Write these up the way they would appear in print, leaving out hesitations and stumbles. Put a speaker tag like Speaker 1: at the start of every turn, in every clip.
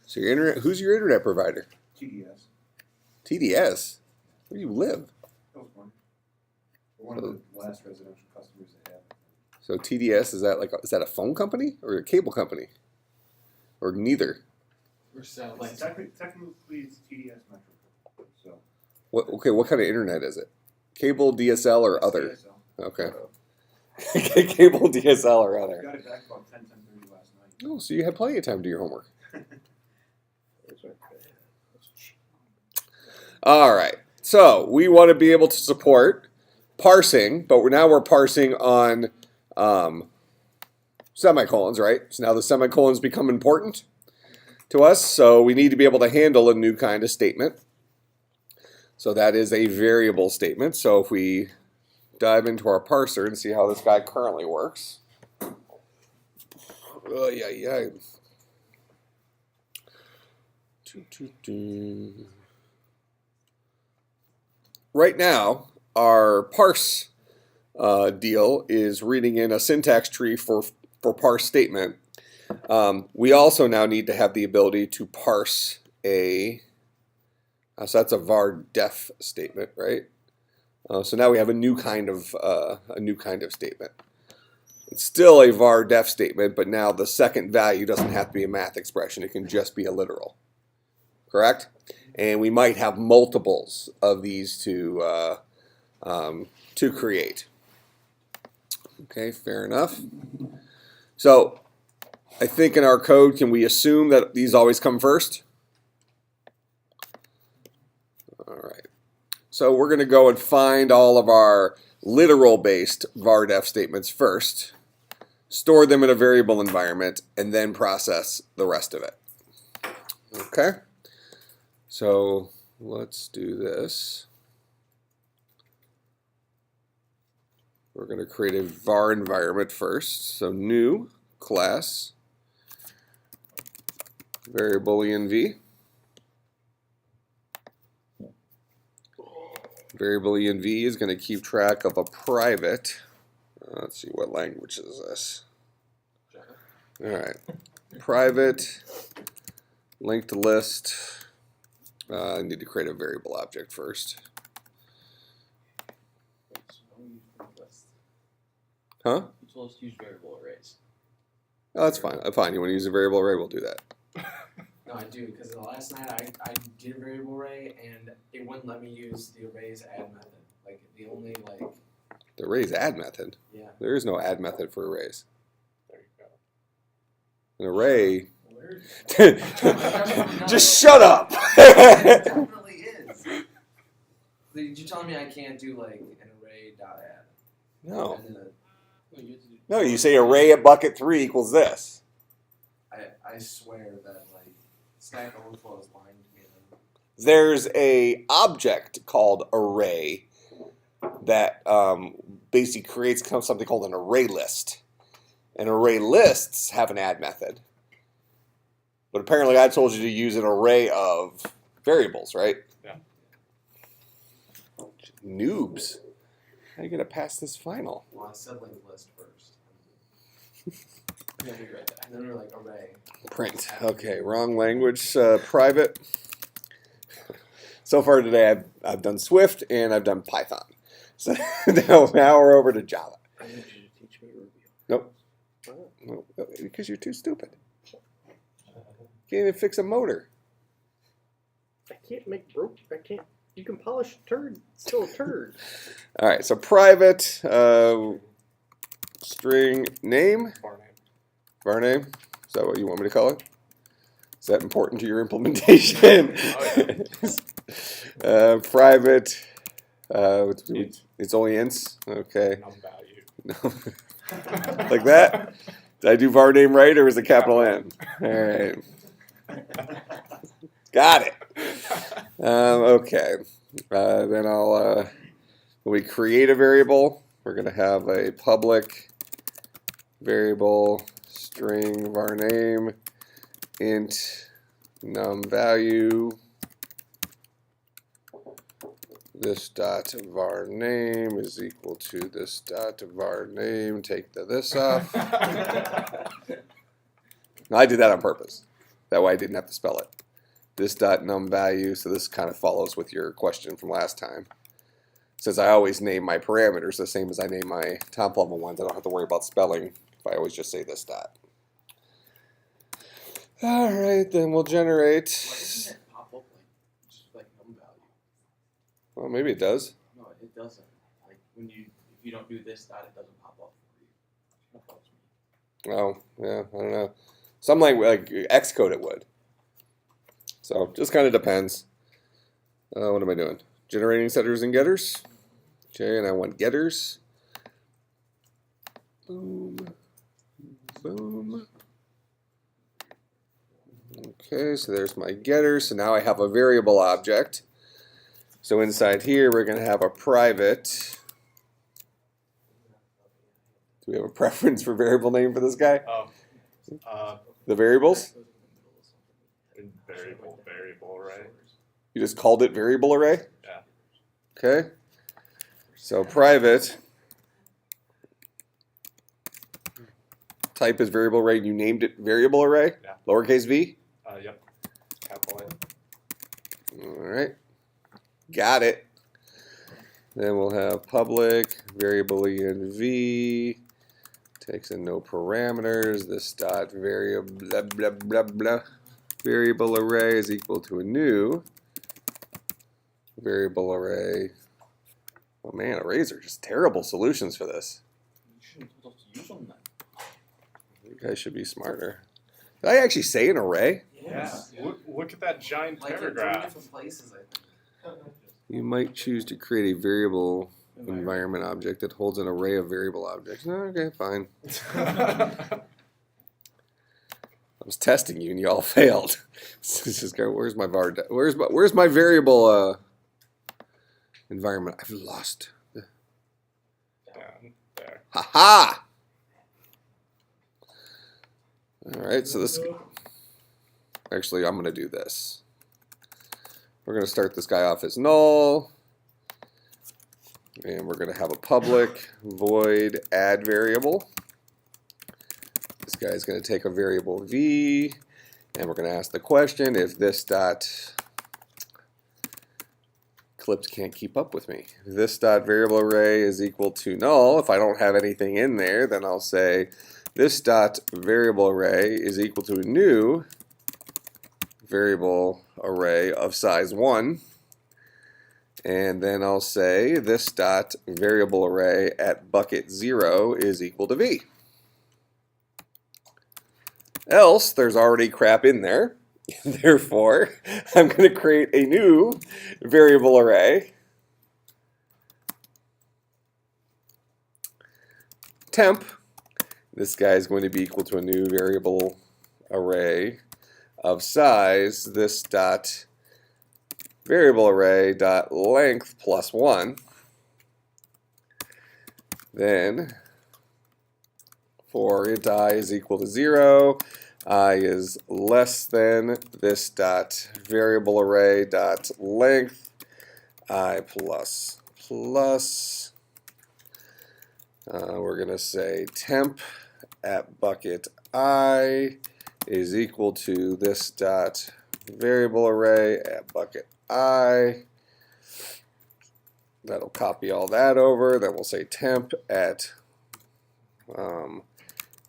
Speaker 1: So your internet, who's your internet provider?
Speaker 2: TDS.
Speaker 1: TDS? Where do you live?
Speaker 2: California. One of the last residential customers they have.
Speaker 1: So TDS, is that a phone company or a cable company? Or neither?
Speaker 2: Like, technically it's TDS Metro. So.
Speaker 1: What kind of internet is it? Cable, DSL, or other?
Speaker 2: CSL.
Speaker 1: Okay. Cable, DSL, or other.
Speaker 2: Got it back about 10:30 last night.
Speaker 1: Oh, so you had plenty of time to do your homework. All right. So we want to be able to support parsing, but now we're parsing on semicolons, right? So now the semicolons become important to us, so we need to be able to handle a new kind of statement. So that is a variable statement. So if we dive into our parser and see how this guy currently works. Oh, yeah. Right now, our parse deal is reading in a syntax tree for parse statement. We also now need to have the ability to parse so that's a var def statement, right? So now we have a new kind of statement. It's still a var def statement, but now the second value doesn't have to be a math expression. It can just be a literal. Correct? And we might have multiples of these to create. Okay, fair enough. So I think in our code, can we assume that these always come first? All right. So we're going to go and find all of our literal-based var def statements first, store them in a variable environment, and then process the rest of it. Okay? So let's do this. We're going to create a var environment first. So new class variable env. Variable env is going to keep track of a private. Let's see, what language is this? All right. Private linked list. I need to create a variable object first. Huh?
Speaker 3: You're supposed to use variable arrays.
Speaker 1: Oh, that's fine. Fine. You want to use a variable array? We'll do that.
Speaker 3: No, I do, because the last night I did a variable array and it wouldn't let me use the arrays add method. Like the only
Speaker 1: The arrays add method.
Speaker 3: Yeah.
Speaker 1: There is no add method for arrays.
Speaker 2: There you go.
Speaker 1: An array.
Speaker 3: No.
Speaker 1: Just shut up.
Speaker 3: It definitely is. You're telling me I can't do like an array dot add?
Speaker 1: No.
Speaker 3: And then
Speaker 1: No, you say array at bucket 3 equals this.
Speaker 3: I swear that like Stack Overflow is lying to me.
Speaker 1: There's a object called array that basically creates something called an array list. And array lists have an add method. But apparently I told you to use an array of variables, right?
Speaker 2: Yeah.
Speaker 1: Noobs. How are you going to pass this final?
Speaker 3: Well, I said linked list first. And then we were like array.
Speaker 1: Print. Okay, wrong language. Private. So far today I've done Swift and I've done Python. So now we're over to Java.
Speaker 2: I need you to teach me Ruby.
Speaker 1: Nope. No, because you're too stupid. Can't even fix a motor.
Speaker 4: I can't make broke. I can't. You can polish a turd. It's still a turd.
Speaker 1: All right, so private string name. Var name. Is that what you want me to call it? Is that important to your implementation? Private. It's only ints. Okay. Like that? Did I do var name right, or is it capital N? All right. Got it. Okay. Then when we create a variable, we're going to have a public variable string var name int num value. This dot var name is equal to this dot var name. Take the this off. No, I did that on purpose. That way I didn't have to spell it. This dot num value, so this kind of follows with your question from last time. Since I always name my parameters the same as I name my top level ones, I don't have to worry about spelling if I always just say this dot. All right, then we'll generate.
Speaker 3: Why doesn't it pop up like just like num value?
Speaker 1: Well, maybe it does.
Speaker 3: No, it doesn't. Like when you if you don't do this dot, it doesn't pop up for you. That helps me.
Speaker 1: Oh, yeah, I don't know. Something like Xcode it would. So just kind of depends. What am I doing? Generating setters and getters. Okay, and I want getters. Boom. Boom. Okay, so there's my getter. So now I have a variable object. So inside here, we're going to have a private. Do we have a preference for variable name for this guy? The variables?
Speaker 5: Variable array.
Speaker 1: You just called it variable array?
Speaker 5: Yeah.
Speaker 1: Okay. So private type is variable array. You named it variable array?
Speaker 5: Yeah.
Speaker 1: Lowercase v?
Speaker 5: Yep. Capital A.
Speaker 1: All right. Got it. Then we'll have public variable env takes in no parameters. This dot variable blah blah blah blah variable array is equal to a new variable array. Oh man, arrays are just terrible solutions for this.
Speaker 3: You shouldn't have told us to use them then.
Speaker 1: You guys should be smarter. Did I actually say an array?
Speaker 5: Yeah. Look at that giant
Speaker 3: Like in 3
Speaker 5: paragraph.
Speaker 3: different places, I think.
Speaker 1: You might choose to create a variable environment object that holds an array of variable objects. No, okay, fine. I was testing you and you all failed. This is go. Where's my var? Where's my variable environment? I've lost.
Speaker 5: Down there.
Speaker 1: Ha ha! All right, so this. Actually, I'm going to do this. We're going to start this guy off as null. And we're going to have a public void add variable. This guy is going to take a variable v, and we're going to ask the question if this dot Clips can't keep up with me. If this dot variable array is equal to null, if I don't have anything in there, then I'll say this dot variable array is equal to a new variable array of size 1. And then I'll say this dot variable array at bucket 0 is equal to v. Else, there's already crap in there. Therefore, I'm going to create a new variable array. Temp. This guy is going to be equal to a new variable array of size, this dot variable array dot length plus 1. Then for int I is equal to 0, I is less than this dot variable array dot length I plus plus. We're going to say temp at bucket I is equal to this dot variable array at bucket I. That'll copy all that over. Then we'll say temp at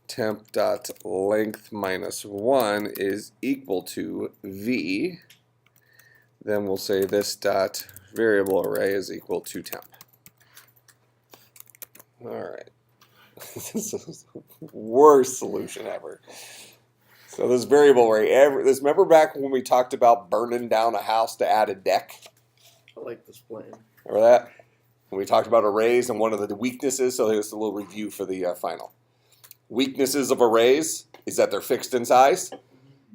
Speaker 1: temp dot length minus 1 is equal to v. Then we'll say this dot variable array is equal to temp. All right. This is the worst solution ever. So this variable array, remember back when we talked about burning down a house to add a deck?
Speaker 4: I like this plan.
Speaker 1: Remember that? When we talked about arrays and one of the weaknesses, so here's a little review for the final. Weaknesses of arrays is that they're fixed in size.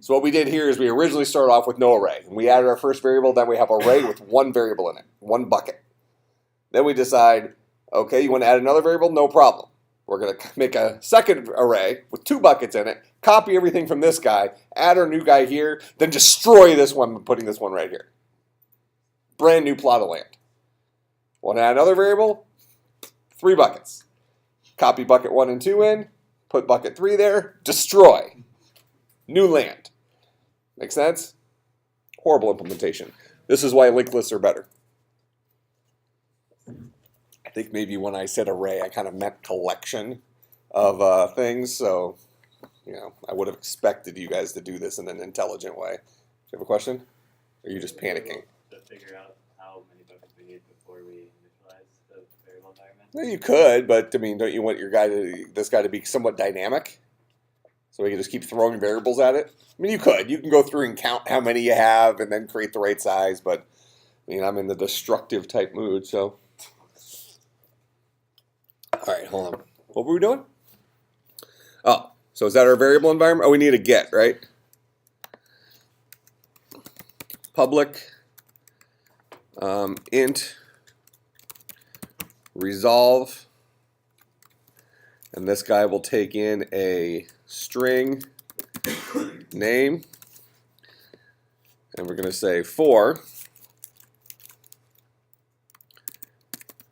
Speaker 1: So what we did here is we originally started off with no array. And we added our first variable, then we have an array with one variable in it, one bucket. Then we decide, okay, you want to add another variable? No problem. We're going to make a second array with 2 buckets in it, copy everything from this guy, add our new guy here, then destroy this one by putting this one right here. Brand new plot of land. Want to add another variable? 3 buckets. Copy bucket 1 and 2 in, put bucket 3 there, destroy. New land. Make sense? Horrible implementation. This is why linked lists are better. I think maybe when I said array, I kind of meant collection of things. So, you know, I would have expected you guys to do this in an intelligent way. Do you have a question? Or are you just panicking?
Speaker 6: To figure out how many buckets we need before we initialize the variable environment.
Speaker 1: Well, you could, but I mean, don't you want your this guy to be somewhat dynamic? So we can just keep throwing variables at it? I mean, you could. You can go through and count how many you have and then create the right size, but I mean, I'm in the destructive type mood, so. All right, hold on. What were we doing? Oh, so is that our variable environment? Oh, we need a get, right? Public int resolve, and this guy will take in a string name, and we're going to say for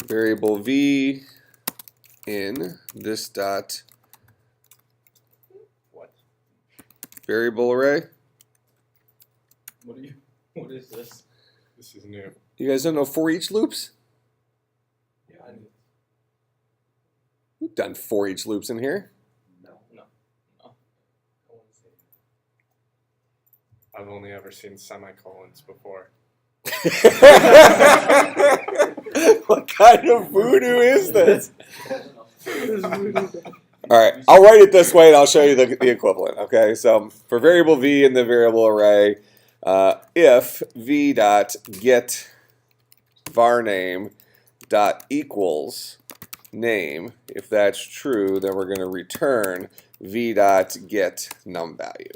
Speaker 1: variable v in this dot
Speaker 5: What?
Speaker 1: variable array.
Speaker 3: What is this?
Speaker 5: This is new.
Speaker 1: You guys don't know for each loops?
Speaker 3: Yeah, I do.
Speaker 1: We've done for each loops in here.
Speaker 3: No. I want to say
Speaker 5: I've only ever seen semicolons before.
Speaker 1: What kind of voodoo is this? All right, I'll write it this way and I'll show you the equivalent. Okay, so for variable v in the variable array, if v dot get var name dot equals name, if that's true, then we're going to return v dot get num value.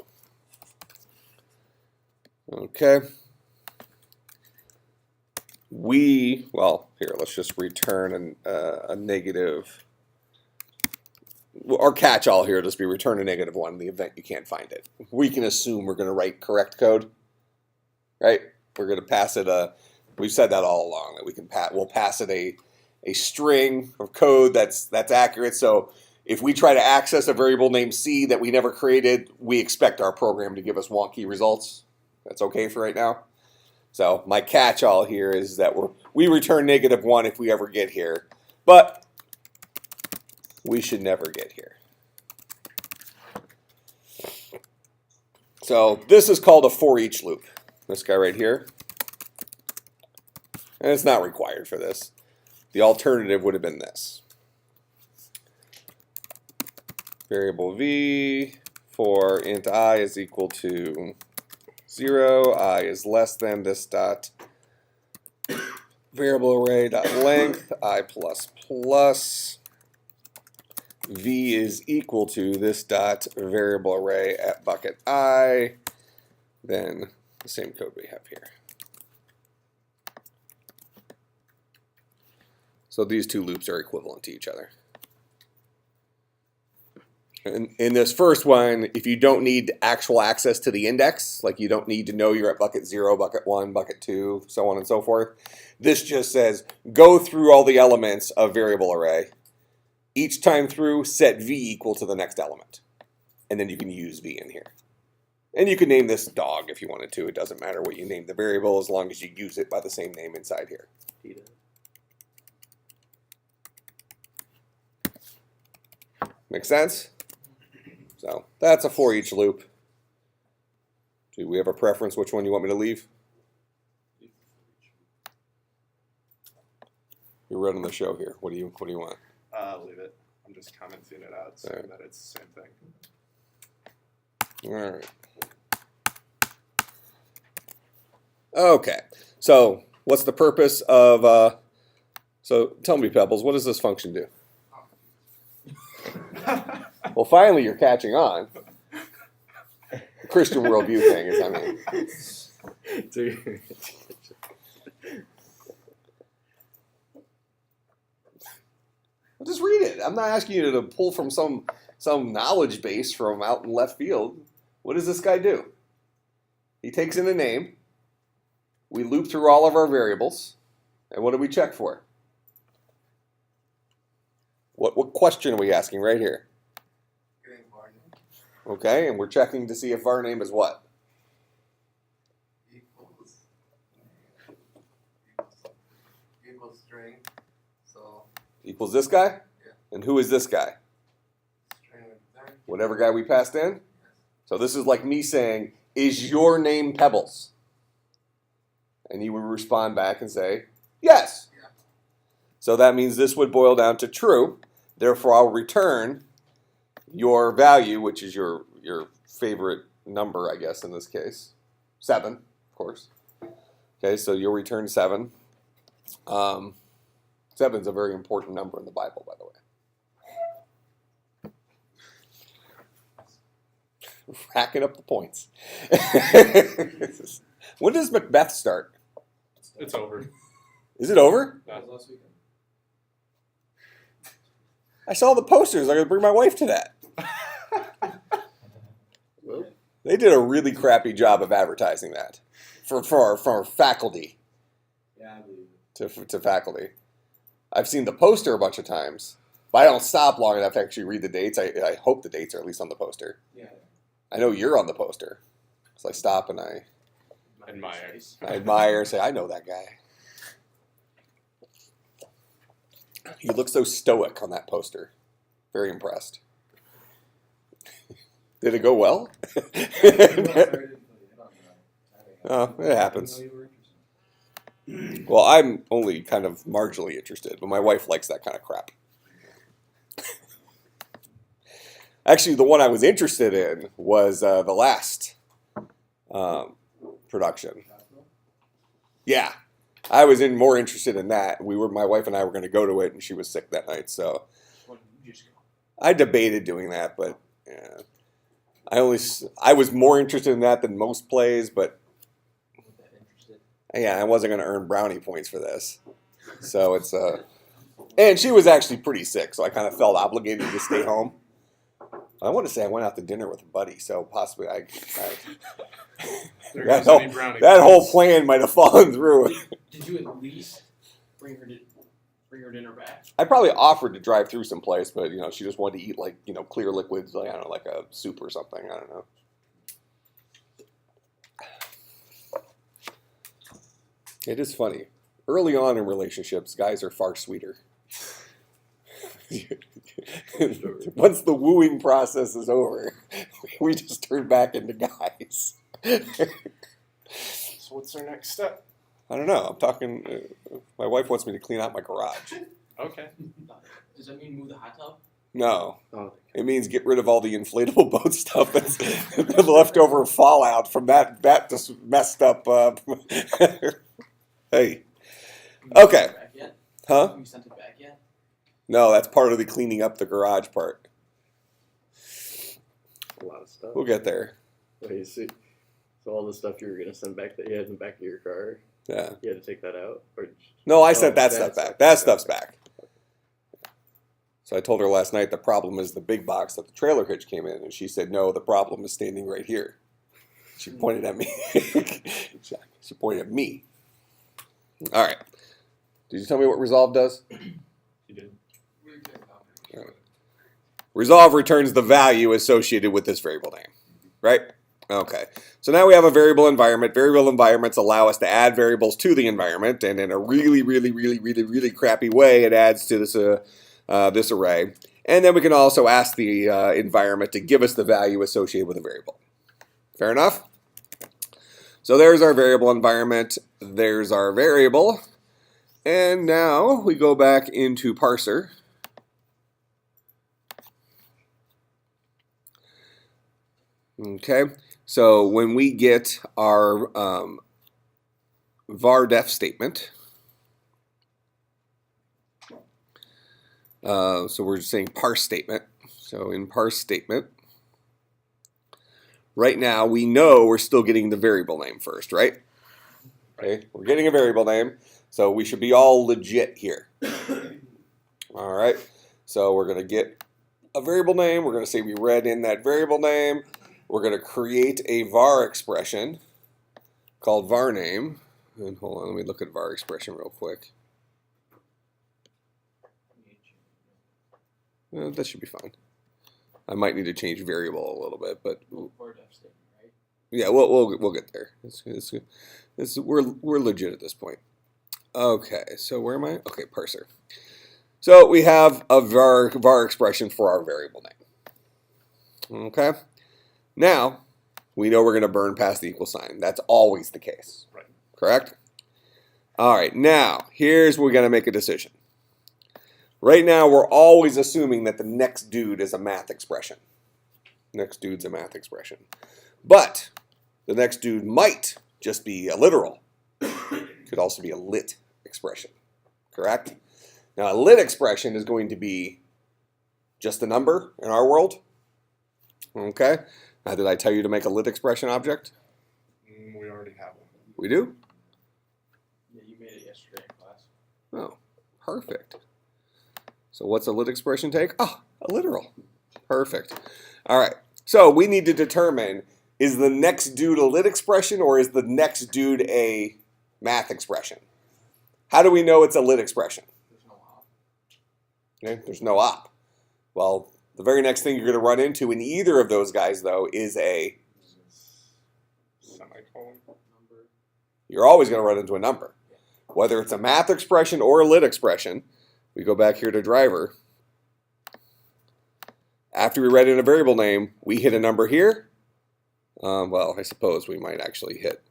Speaker 1: Okay. Well, here, let's just return a negative. Our catch-all here, just be return a -1 in the event you can't find it. We can assume we're going to write correct code, right? We're going to pass it we've said that all along, that we'll pass it a string of code that's accurate. So if we try to access a variable named C that we never created, we expect our program to give us wonky results. That's okay for right now. So my catch-all here is that we return -1 if we ever get here, but we should never get here. So this is called a for each loop. This guy right here. And it's not required for this. The alternative would have been this. Variable v for int I is equal to 0, I is less than this dot variable array dot length I plus plus v is equal to this dot variable array at bucket I, then the same code we have here. So these two loops are equivalent to each other. In this first one, if you don't need actual access to the index, like you don't need to know you're at bucket 0, bucket 1, bucket 2, so on and so forth, this just says go through all the elements of variable array. Each time through, set v equal to the next element. And then you can use v in here. And you can name this dog if you wanted to. It doesn't matter what you name the variable as long as you use it by the same name inside here. Make sense? So that's a for each loop. Do we have a preference which one you want me to leave? You're running the show here. What do you want?
Speaker 5: Leave it. I'm just commenting it out so that it's the same thing.
Speaker 1: All right. Okay. So what's the purpose of? So tell me, Pebbles, what does this function do? Well, finally, you're catching on. The Christian worldview thing is, I mean. Well, just read it. I'm not asking you to pull from some knowledge base from out in left field. What does this guy do? He takes in a name. We loop through all of our variables. And what do we check for? What question are we asking right here? Okay, and we're checking to see if var name is what? equals this guy? And who is this guy? Whatever guy we passed in? So this is like me saying, is your name Pebbles? And he would respond back and say, yes. So that means this would boil down to true. Therefore, I'll return your value, which is your favorite number, I guess, in this case. 7, of course. Okay, so you'll return 7. 7 is a very important number in the Bible, by the way. Racking up the points. When does Macbeth start?
Speaker 5: It's over.
Speaker 1: Is it over?
Speaker 2: That was last weekend.
Speaker 1: I saw the posters. I'm going to bring my wife to that.
Speaker 4: Well,
Speaker 1: They did a really crappy job of advertising that for faculty
Speaker 2: Yeah, I believe it.
Speaker 1: to faculty. I've seen the poster a bunch of times, but I don't stop long enough to actually read the dates. I hope the dates are at least on the poster.
Speaker 2: Yeah.
Speaker 1: I know you're on the poster. So I stop and I admire and say, I know that guy. You look so stoic on that poster. Very impressed. Did it go well? Oh, it happens. Well, I'm only kind of marginally interested, but my wife likes that kind of crap. Actually, the one I was interested in was the last production. Yeah, I was more interested in that. My wife and I were going to go to it, and she was sick that night, so I debated doing that, but yeah, I was more interested in that than most plays, but yeah, I wasn't going to earn brownie points for this, so it's and she was actually pretty sick, so I kind of felt obligated to stay home. I want to say I went out to dinner with a buddy, so possibly that whole plan might have fallen through.
Speaker 3: Did you at least bring her dinner back?
Speaker 1: I probably offered to drive through someplace, but she just wanted to eat clear liquids, like I don't know, like a soup or something. I don't know. It is funny. Early on in relationships, guys are far sweeter. Once the wooing process is over, we just turn back into guys.
Speaker 5: So what's our next step?
Speaker 1: I don't know. I'm talking. My wife wants me to clean out my garage.
Speaker 5: Okay.
Speaker 3: Does that mean move the hot tub?
Speaker 1: No,
Speaker 4: oh,
Speaker 1: it means get rid of all the inflatable boat stuff that's the leftover fallout from that just messed up. Hey, okay,
Speaker 3: Back yet?
Speaker 1: huh?
Speaker 3: Have you sent it back yet?
Speaker 1: No, that's part of the cleaning up the garage part.
Speaker 4: a lot of stuff.
Speaker 1: We'll get there.
Speaker 4: Wait, so all the stuff you were gonna send back that you had in the back of your car,
Speaker 1: Yeah.
Speaker 4: you had to take that out, or
Speaker 1: No, I
Speaker 4: Oh,
Speaker 1: sent that
Speaker 4: that
Speaker 1: stuff back.
Speaker 4: stuff.
Speaker 1: That stuff's back. So I told her last night the problem is the big box that the trailer hitch came in, and she said, no, the problem is standing right here. She pointed at me. She pointed at me. All right. Did you tell me what resolve does?
Speaker 5: You did.
Speaker 1: Resolve returns the value associated with this variable name, right? Okay. So now we have a variable environment. Variable environments allow us to add variables to the environment, and in a really crappy way, it adds to this array. And then we can also ask the environment to give us the value associated with a variable. Fair enough? So there's our variable environment. There's our variable. And now we go back into Parser. Okay, so when we get our var def statement, so we're just saying parse statement. So in parse statement, right now we know we're still getting the variable name first, right? Okay, we're getting a variable name, so we should be all legit here. All right, so we're going to get a variable name. We're going to say we read in that variable name. We're going to create a var expression called var name. And hold on, let me look at var expression real quick. That should be fine. I might need to change variable a little bit, but
Speaker 3: For def statement, right?
Speaker 1: yeah, we'll get there. We're legit at this point. Okay, so where am I? Okay, parser. So we have a var expression for our variable name. Okay. Now we know we're going to burn past the equal sign. That's always the case.
Speaker 5: Right.
Speaker 1: Correct? All right. Now here's where we're going to make a decision. Right now we're always assuming that the next dude is a math expression. Next dude's a math expression. But the next dude might just be a literal. Could also be a lit expression. Correct? Now, a lit expression is going to be just a number in our world. Okay? Now, did I tell you to make a lit expression object?
Speaker 5: We already have one.
Speaker 1: We do?
Speaker 3: Yeah, you made it yesterday in class.
Speaker 1: Oh, perfect. So what's a lit expression take? Oh, a literal. Perfect. All right. So we need to determine, is the next dude a lit expression or is the next dude a math expression? How do we know it's a lit expression?
Speaker 3: There's no op.
Speaker 1: Okay, there's no op. Well, the very next thing you're going to run into in either of those guys, though, is a...
Speaker 5: Semicolon.
Speaker 3: Number.
Speaker 1: You're always going to run into a number. Whether it's a math expression or a lit expression, we go back here to driver. After we write in a variable name, we hit a number here. Well, I suppose we might actually hit...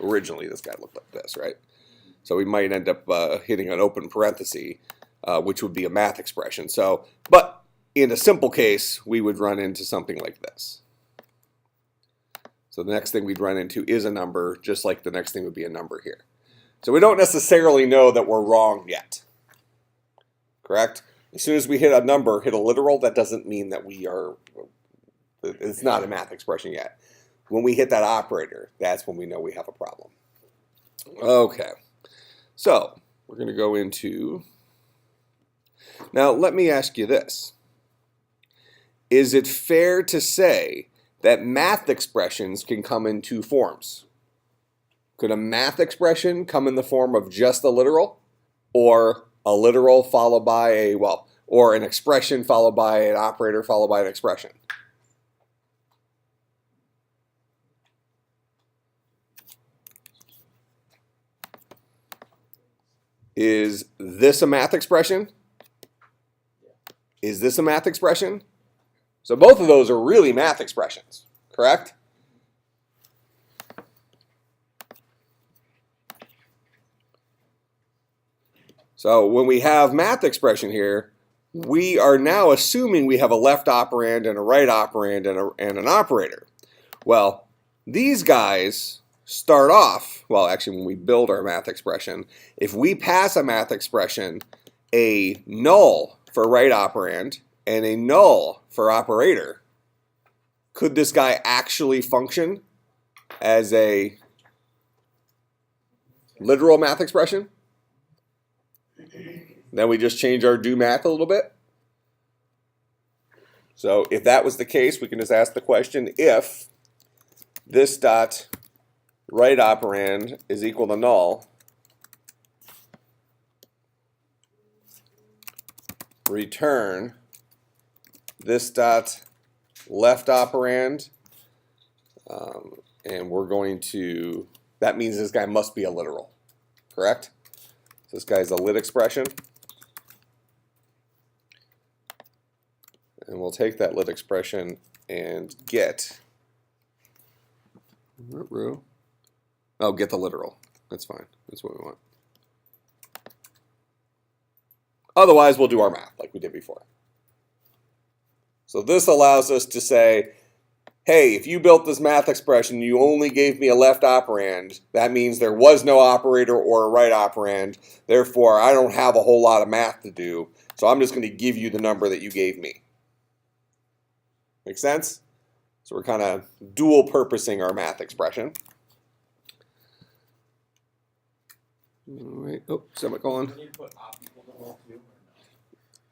Speaker 1: originally, this guy looked like this, right? So we might end up hitting an open parenthesis, which would be a math expression. So, but in a simple case, we would run into something like this. So the next thing we'd run into is a number, just like the next thing would be a number here. So we don't necessarily know that we're wrong yet. Correct? As soon as we hit a number, hit a literal, that doesn't mean that we are, it's not a math expression yet. When we hit that operator, that's when we know we have a problem. Okay. So we're going to go into, now let me ask you this. Is it fair to say that math expressions can come in two forms? Could a math expression come in the form of just a literal, or a literal followed by a, well, or an expression followed by an operator followed by an expression? Is this a math expression? Is this a math expression? So both of those are really math expressions, correct? So when we have math expression here, we are now assuming we have a left operand and a right operand and an operator. Well, these guys start off, well, actually when we build our math expression, if we pass a math expression a null for right operand and a null for operator, could this guy actually function as a literal math expression? Then we just change our do math a little bit. So if that was the case, we can just ask the question, if this dot right operand is equal to null, return this dot left operand, and we're going to, that means this guy must be a literal, correct? So this guy's a lit expression. And we'll take that lit expression and get, oh, get the literal. That's fine. That's what we want. Otherwise, we'll do our math like we did before. So this allows us to say, hey, if you built this math expression, you only gave me a left operand. That means there was no operator or a right operand. Therefore, I don't have a whole lot of math to do. So I'm just going to give you the number that you gave me. Make sense? So we're kind of dual purposing our math expression. All right. Oh, semicolon.
Speaker 3: Do you need to put op equal to null too, or no?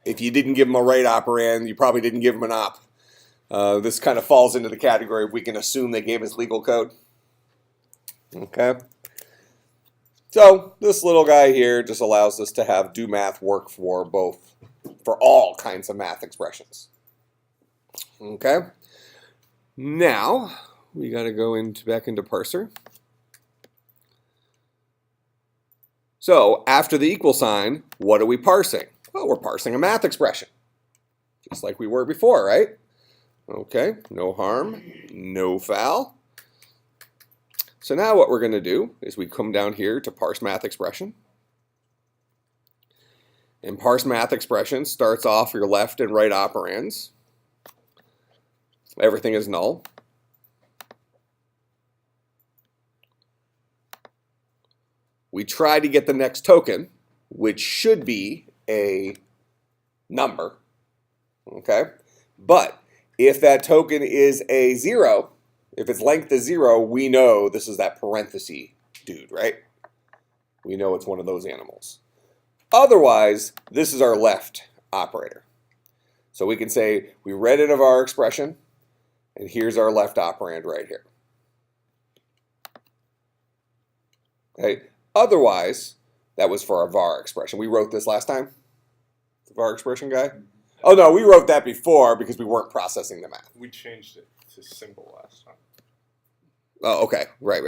Speaker 1: If you didn't give them a right operand, you probably didn't give them an op. This kind of falls into the category of we can assume they gave us legal code. Okay. So this little guy here just allows us to have do math work for all kinds of math expressions. Okay. Now we got to go back into parser. So after the equal sign, what are we parsing? Well, we're parsing a math expression, just like we were before, right? Okay, no harm, no foul. So now what we're going to do is we come down here to parse math expression. And parse math expression starts off your left and right operands. Everything is null. We try to get the next token, which should be a number. Okay? But if that token is a 0, if its length is 0, we know this is that parenthesis dude, right? We know it's one of those animals. Otherwise, this is our left operator. So we can say we read in of our expression, and here's our left operand right here. Okay. Otherwise, that was for our var expression. We wrote this last time? The var expression guy? Oh no, we wrote that before because we weren't processing the math.
Speaker 5: We changed it to symbol last time.
Speaker 1: Oh, okay. Right.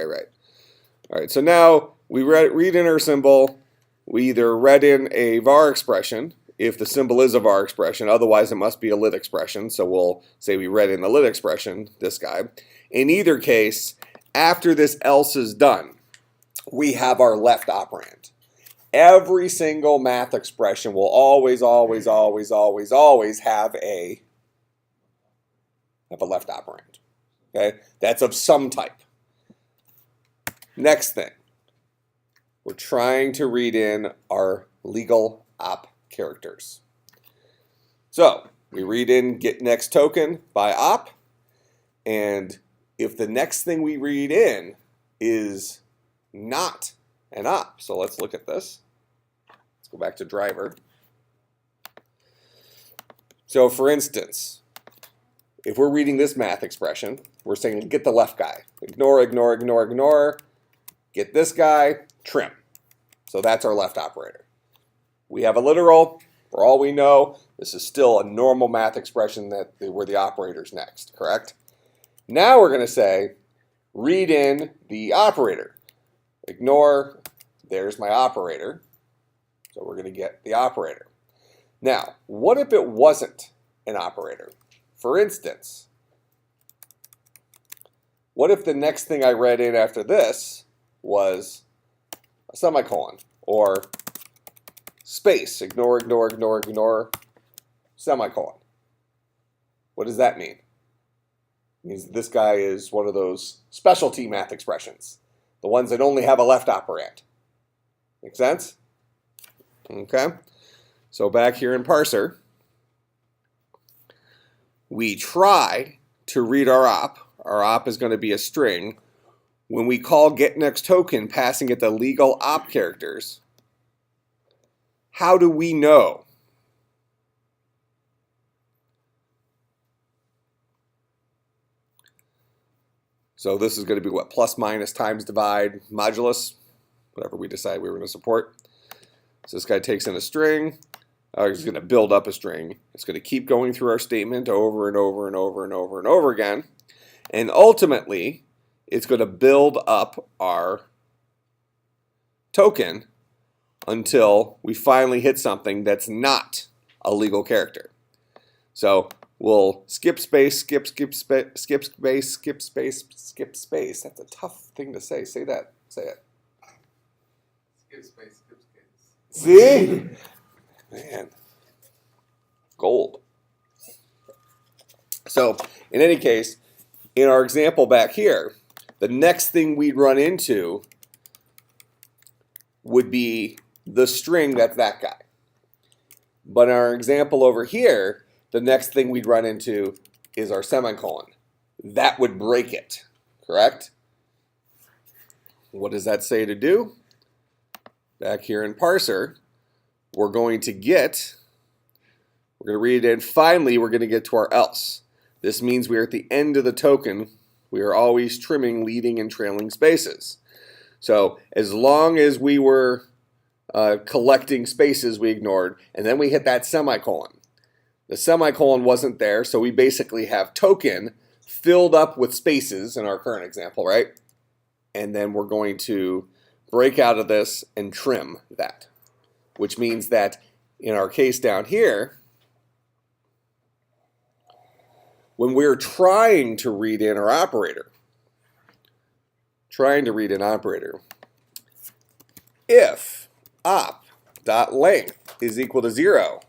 Speaker 1: All right, so now we read in our symbol. We either read in a var expression, if the symbol is a var expression, otherwise it must be a lit expression, so we'll say we read in the lit expression, this guy. In either case, after this else is done, we have our left operand. Every single math expression will always have a left operand. Okay? That's of some type. Next thing, we're trying to read in our legal op characters. So we read in get next token by op, and if the next thing we read in is not an op, so let's look at this. Let's go back to driver. So for instance, if we're reading this math expression, we're saying get the left guy. Ignore. Get this guy, trim. So that's our left operator. We have a literal. For all we know, this is still a normal math expression that where the operator's next, correct? Now we're going to say read in the operator. Ignore, there's my operator. So we're going to get the operator. Now, what if it wasn't an operator? For instance, what if the next thing I read in after this was a semicolon or space, ignore, semicolon? What does that mean? It means this guy is one of those specialty math expressions, the ones that only have a left operand. Make sense? Okay. So back here in parser, we try to read our op. Our op is going to be a string. When we call getNextToken, passing it the legal op characters, how do we know? So this is going to be what? Plus, minus, times, divide, modulus, whatever we decide we were going to support. So this guy takes in a string. He's going to build up a string. It's going to keep going through our statement over and over again. And ultimately, it's going to build up our token until we finally hit something that's not a legal character. So we'll skip space, skip space. That's a tough thing to say. Say that. Say it.
Speaker 2: Skip space.
Speaker 1: See? Man. Gold. So in any case, in our example back here, the next thing we'd run into would be the string that's that guy. But in our example over here, the next thing we'd run into is our semicolon. That would break it, correct? What does that say to do? Back here in parser, we're going to read it in. Finally, we're going to get to our else. This means we are at the end of the token. We are always trimming leading and trailing spaces. So as long as we were collecting spaces, we ignored, and then we hit that semicolon. The semicolon wasn't there, so we basically have token filled up with spaces in our current example, right? And then we're going to break out of this and trim that, which means that in our case down here, when we're trying to read in our operator, if op.length is equal to 0,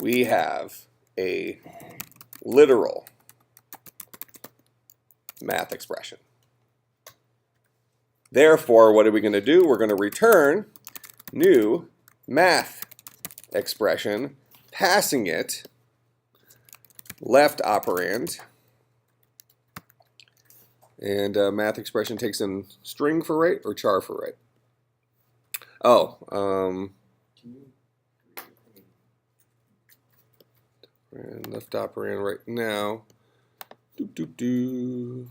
Speaker 1: we have a literal math expression. Therefore, what are we going to do? We're going to return new math expression, passing it left operand, and math expression takes in string for right or char for right. Oh, and left operand right now. Operand,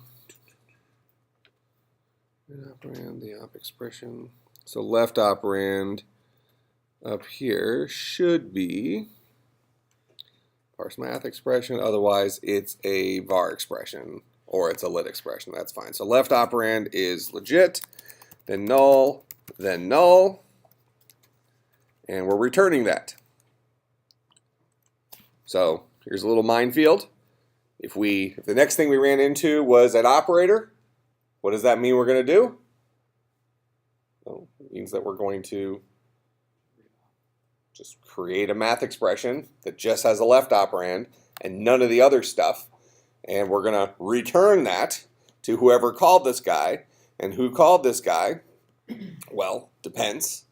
Speaker 1: the op expression. So left operand up here should be parse math expression. Otherwise, it's a var expression or it's a lit expression. That's fine. So left operand is legit, then null, and we're returning that. So here's a little minefield. If the next thing we ran into was an operator, what does that mean we're going to do? Well, it means that we're going to just create a math expression that just has a left operand and none of the other stuff. And we're going to return that to whoever called this guy. And who called this guy? Well, depends.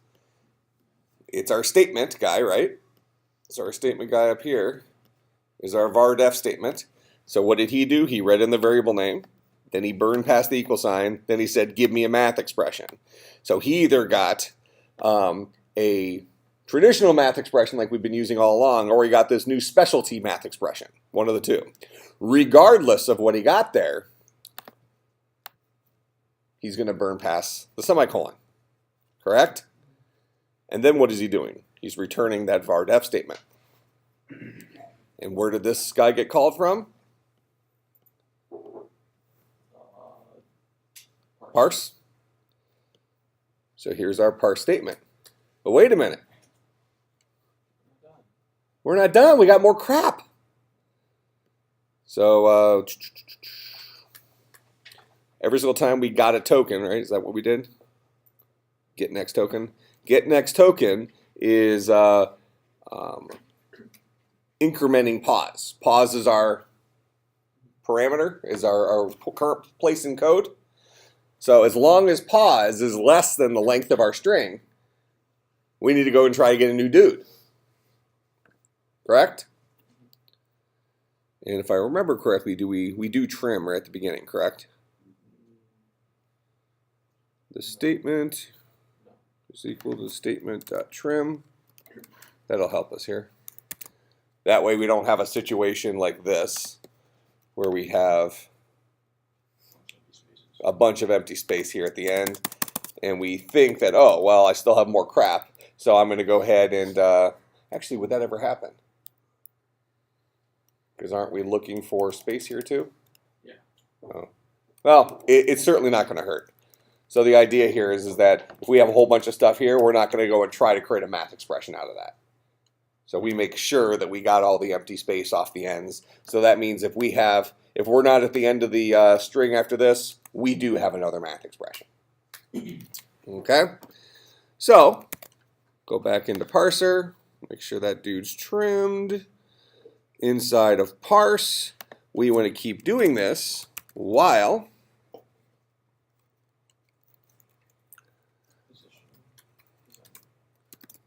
Speaker 1: It's our statement guy, right? So our statement guy up here is our var def statement. So what did he do? He read in the variable name. Then he burned past the equal sign. Then he said, give me a math expression. So he either got a traditional math expression like we've been using all along, or he got this new specialty math expression. One of the two. Regardless of what he got there, he's going to burn past the semicolon. Correct? And then what is he doing? He's returning that var def statement. And where did this guy get called from? Parse. So here's our parse statement. But wait a minute. We're not done. We got more crap. So every single time we got a token, right? Is that what we did? Get next token. Get next token is incrementing pause. Pause is our parameter, is our current place in code. So as long as pause is less than the length of our string, we need to go and try to get a new dude. Correct? And if I remember correctly, we do trim right at the beginning, correct? The statement is equal to statement.trim. That'll help us here. That way we don't have a situation like this where we have a bunch of empty space here at the end and we think that, oh, well, I still have more crap, so I'm going to go ahead and actually, would that ever happen? Because aren't we looking for space here too?
Speaker 3: Yeah.
Speaker 1: Oh. Well, it's certainly not going to hurt. So the idea here is that if we have a whole bunch of stuff here, we're not going to go and try to create a math expression out of that. So we make sure that we got all the empty space off the ends. So that means if we're not at the end of the string after this, we do have another math expression. Okay? So go back into parser, make sure that dude's trimmed. Inside of parse, we want to keep doing this while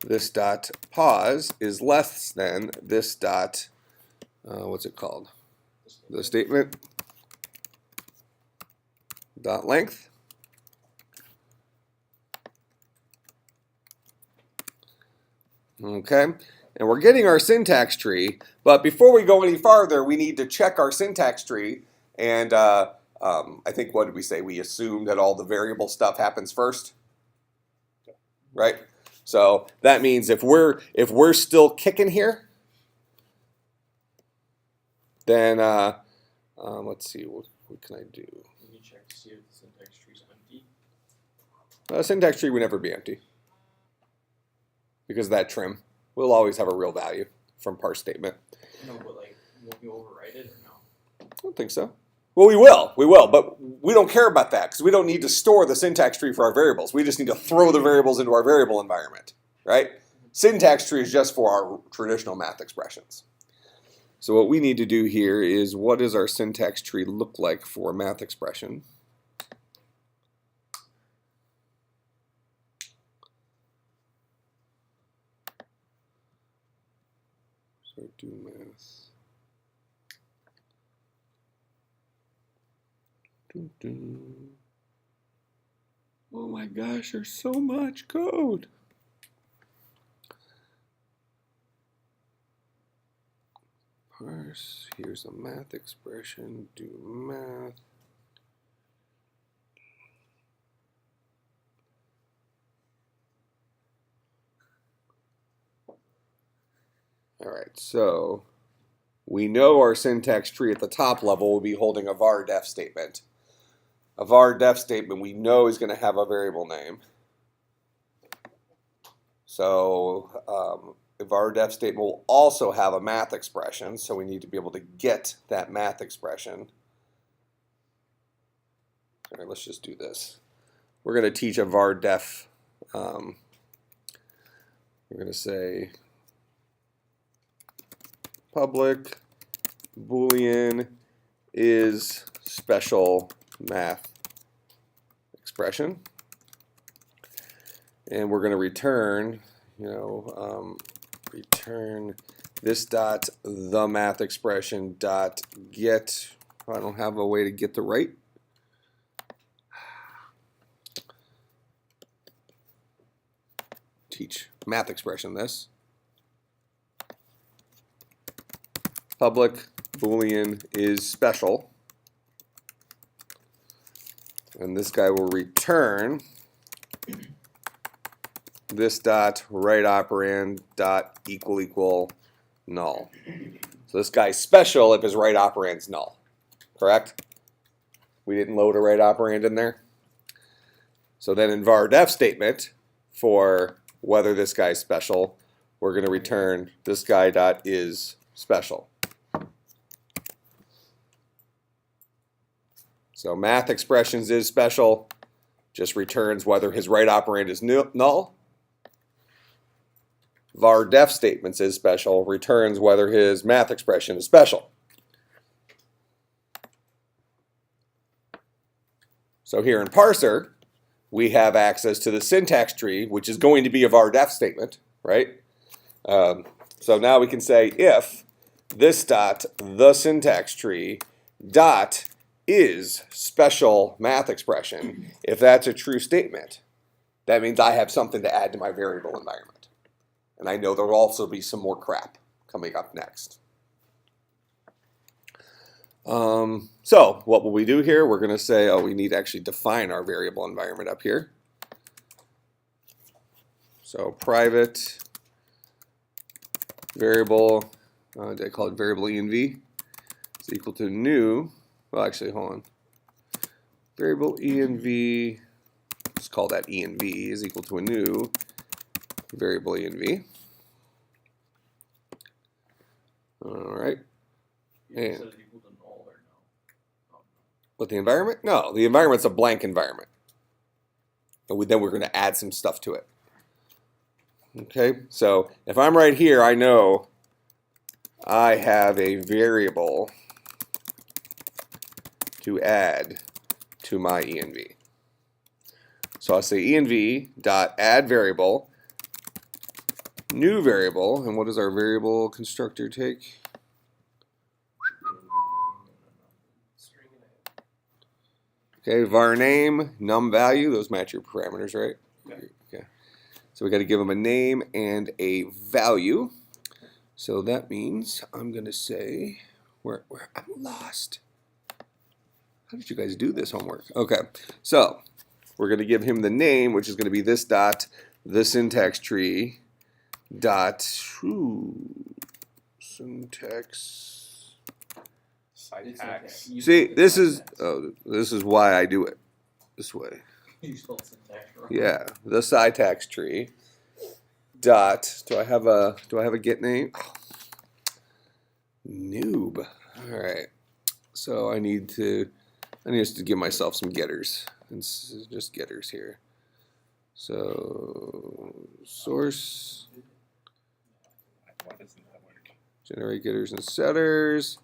Speaker 1: this dot pause is less than this dot, what's it called? The statement dot length. Okay, and we're getting our syntax tree, but before we go any farther, we need to check our syntax tree. And I think, what did we say? We assume that all the variable stuff happens first, right? So that means if we're still kicking here, then let's see, what can I do?
Speaker 3: Can you check to see if the syntax tree is empty?
Speaker 1: Syntax tree would never be empty because of that trim. We'll always have a real value from parse statement.
Speaker 3: No, but like, won't you overwrite it or no?
Speaker 1: I don't think so. Well, we will, but we don't care about that because we don't need to store the syntax tree for our variables. We just need to throw the variables into our variable environment, right? Syntax tree is just for our traditional math expressions. So what we need to do here is, what does our syntax tree look like for a math expression? So do math. Oh my gosh, there's so much code. Parse, here's a math expression, do math. All right, so we know our syntax tree at the top level will be holding a var def statement. A var def statement we know is going to have a variable name. So a var def statement will also have a math expression, so we need to be able to get that math expression. All right, let's just do this. We're going to teach a var def. We're going to say public Boolean is special math expression, and we're going to return, return this dot the math expression dot get. I don't have a way to get the right. Teach math expression this. Public Boolean is special. And this guy will return this dot right operand dot equal null. So this guy's special if his right operand's null. Correct? We didn't load a right operand in there. So then in var def statement, for whether this guy's special, we're going to return this guy dot is special. So math expressions is special, just returns whether his right operand is null. Var def statements is special, returns whether his math expression is special. So here in parser, we have access to the syntax tree, which is going to be a var def statement, right? So now we can say if this dot the syntax tree dot is special math expression, if that's a true statement, that means I have something to add to my variable environment. And I know there will also be some more crap coming up next. So what will we do here? We're going to say, we need to actually define our variable environment up here. So private variable, did I call it variable env? Is equal to new. Well, actually, hold on. Variable env, let's call that env, is equal to a new variable env. All right. And with the environment? No, the environment's a blank environment. And then we're going to add some stuff to it. Okay, so if I'm right here, I know I have a variable to add to my env. So I'll say env dot add variable, new variable, and what does our variable constructor take? Okay, var name, num value, those match your parameters, right? Okay. So we got to give them a name and a value. So that means I'm going to say, where I'm lost. How did you guys do this homework? Okay, so we're going to give him the name, which is going to be this dot the syntax tree dot syntax.
Speaker 5: Syntax.
Speaker 1: See, this is why I do it this way.
Speaker 3: You spelled syntax wrong.
Speaker 1: Yeah, the syntax tree. Dot. Do I have a get name? Oh, noob. All right. So I need to give myself some getters. It's just getters here. So source.
Speaker 5: Why doesn't that work?
Speaker 1: Generate getters and setters.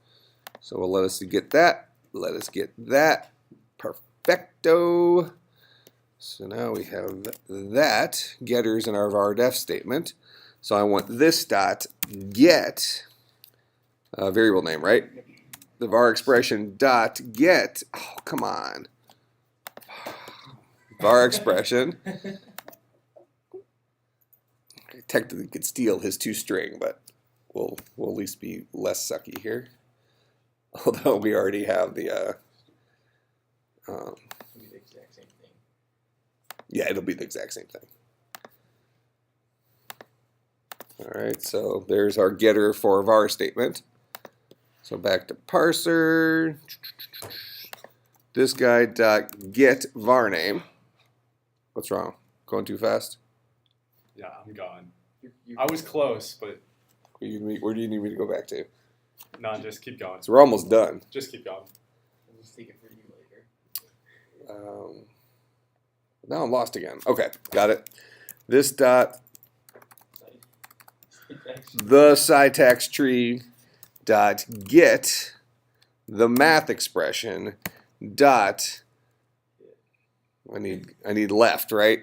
Speaker 1: So we'll let us get that. Let us get that. Perfecto. So now we have that getters in our var_def statement. So I want this dot get variable name, right? The var expression dot get. Oh, come on. Var expression. I technically could steal his toString, but we'll at least be less sucky here. Although we already have the
Speaker 3: The exact same thing.
Speaker 1: yeah, it'll be the exact same thing. All right, so there's our getter for var statement. So back to parser. This guy dot get var name. What's wrong? Going too fast?
Speaker 5: Yeah, I'm gone.
Speaker 3: You-
Speaker 5: I was close, but
Speaker 1: Where do you need me to go back to?
Speaker 5: no, just keep going.
Speaker 1: So we're almost done.
Speaker 5: Just keep going.
Speaker 3: I'll just take it for you later.
Speaker 1: Now I'm lost again. Okay, got it. This dot the syntax tree dot get the math expression dot I need left, right?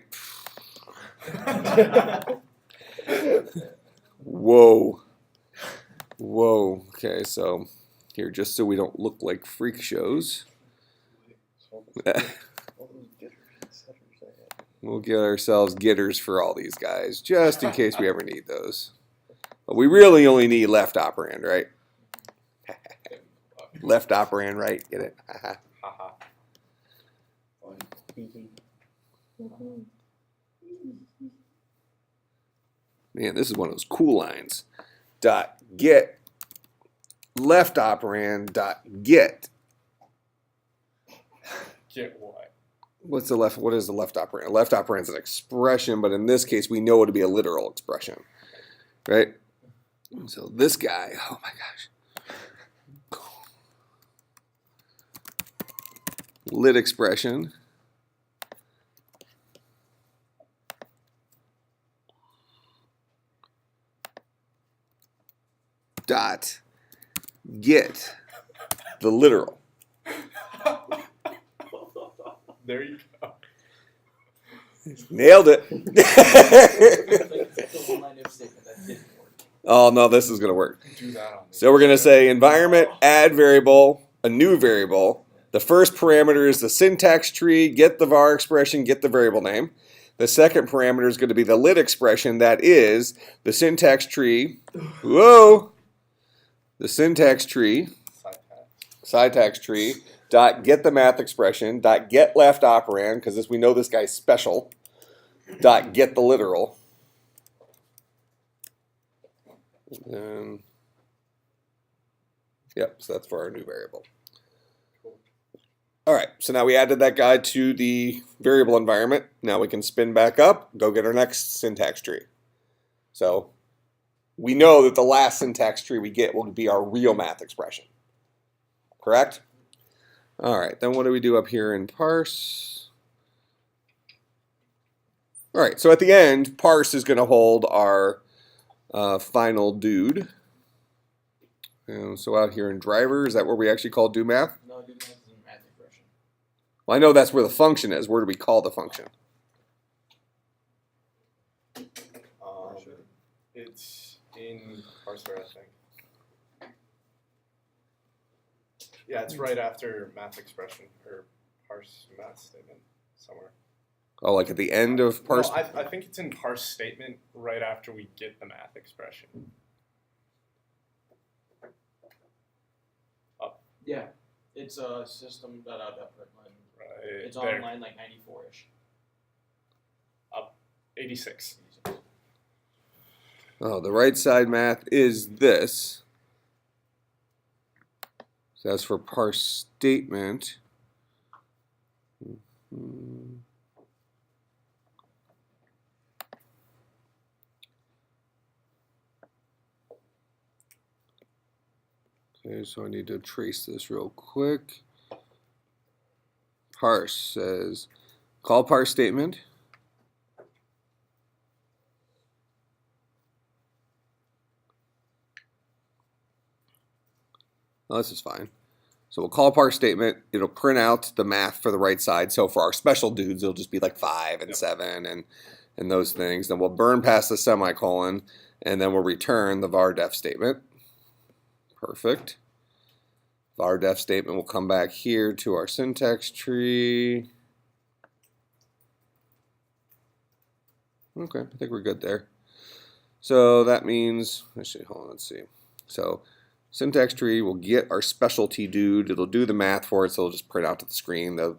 Speaker 1: Whoa. Whoa. Okay, so here, just so we don't look like freak shows,
Speaker 4: All those getters and setters I had.
Speaker 1: we'll get ourselves getters for all these guys, just in case we ever need those. But we really only need left operand, right? Left operand, right? Get it?
Speaker 5: Haha.
Speaker 1: Man, this is one of those cool lines. Dot get left operand dot get.
Speaker 5: Get what?
Speaker 1: What is the left operand? Left operand is an expression, but in this case, we know it to be a literal expression, right? So this guy, oh my gosh, lit expression dot get the literal.
Speaker 5: There you go.
Speaker 1: Nailed it.
Speaker 3: It's a one-line if statement that didn't work.
Speaker 1: Oh no, this is gonna work.
Speaker 5: Do that on me.
Speaker 1: So we're gonna say environment add variable, a new variable. The first parameter is the syntax tree, get the var expression, get the variable name. The second parameter is going to be the lit expression, that is the syntax tree. Whoa! The syntax tree, syntax tree, dot get the math expression, dot get left operand, because we know this guy's special, dot get the literal. And, yep, so that's for our new variable. All right, so now we added that guy to the variable environment. Now we can spin back up, go get our next syntax tree. So we know that the last syntax tree we get will be our real math expression. Correct? All right, then what do we do up here in parse? All right, so at the end, parse is going to hold our final dude. And so out here in driver, is that where we actually call do math?
Speaker 3: No, do math is a math expression.
Speaker 1: Well, I know that's where the function is. Where do we call the function?
Speaker 5: It's in parser, I think. Yeah, it's right after math expression or parse math statement somewhere.
Speaker 1: Oh, like at the end of parse?
Speaker 5: No, I think it's in parse statement right after we get the math expression.
Speaker 3: Yeah, it's a system.out.println.
Speaker 5: Right
Speaker 3: It's
Speaker 5: there.
Speaker 3: on line like 94-ish.
Speaker 5: 86.
Speaker 1: Oh, the right side math is this. So that's for parse statement. Okay, so I need to trace this real quick. Parse says, call parse statement. Oh, this is fine. So we'll call parse statement. It'll print out the math for the right side. So for our special dudes, it'll just be like 5 and 7 and those things. Then we'll burn past the semicolon, and then we'll return the var def statement. Perfect. Var def statement will come back here to our syntax tree. Okay, I think we're good there. So that means, actually, hold on, let's see. So syntax tree will get our specialty dude. It'll do the math for it, so it'll just print out to the screen the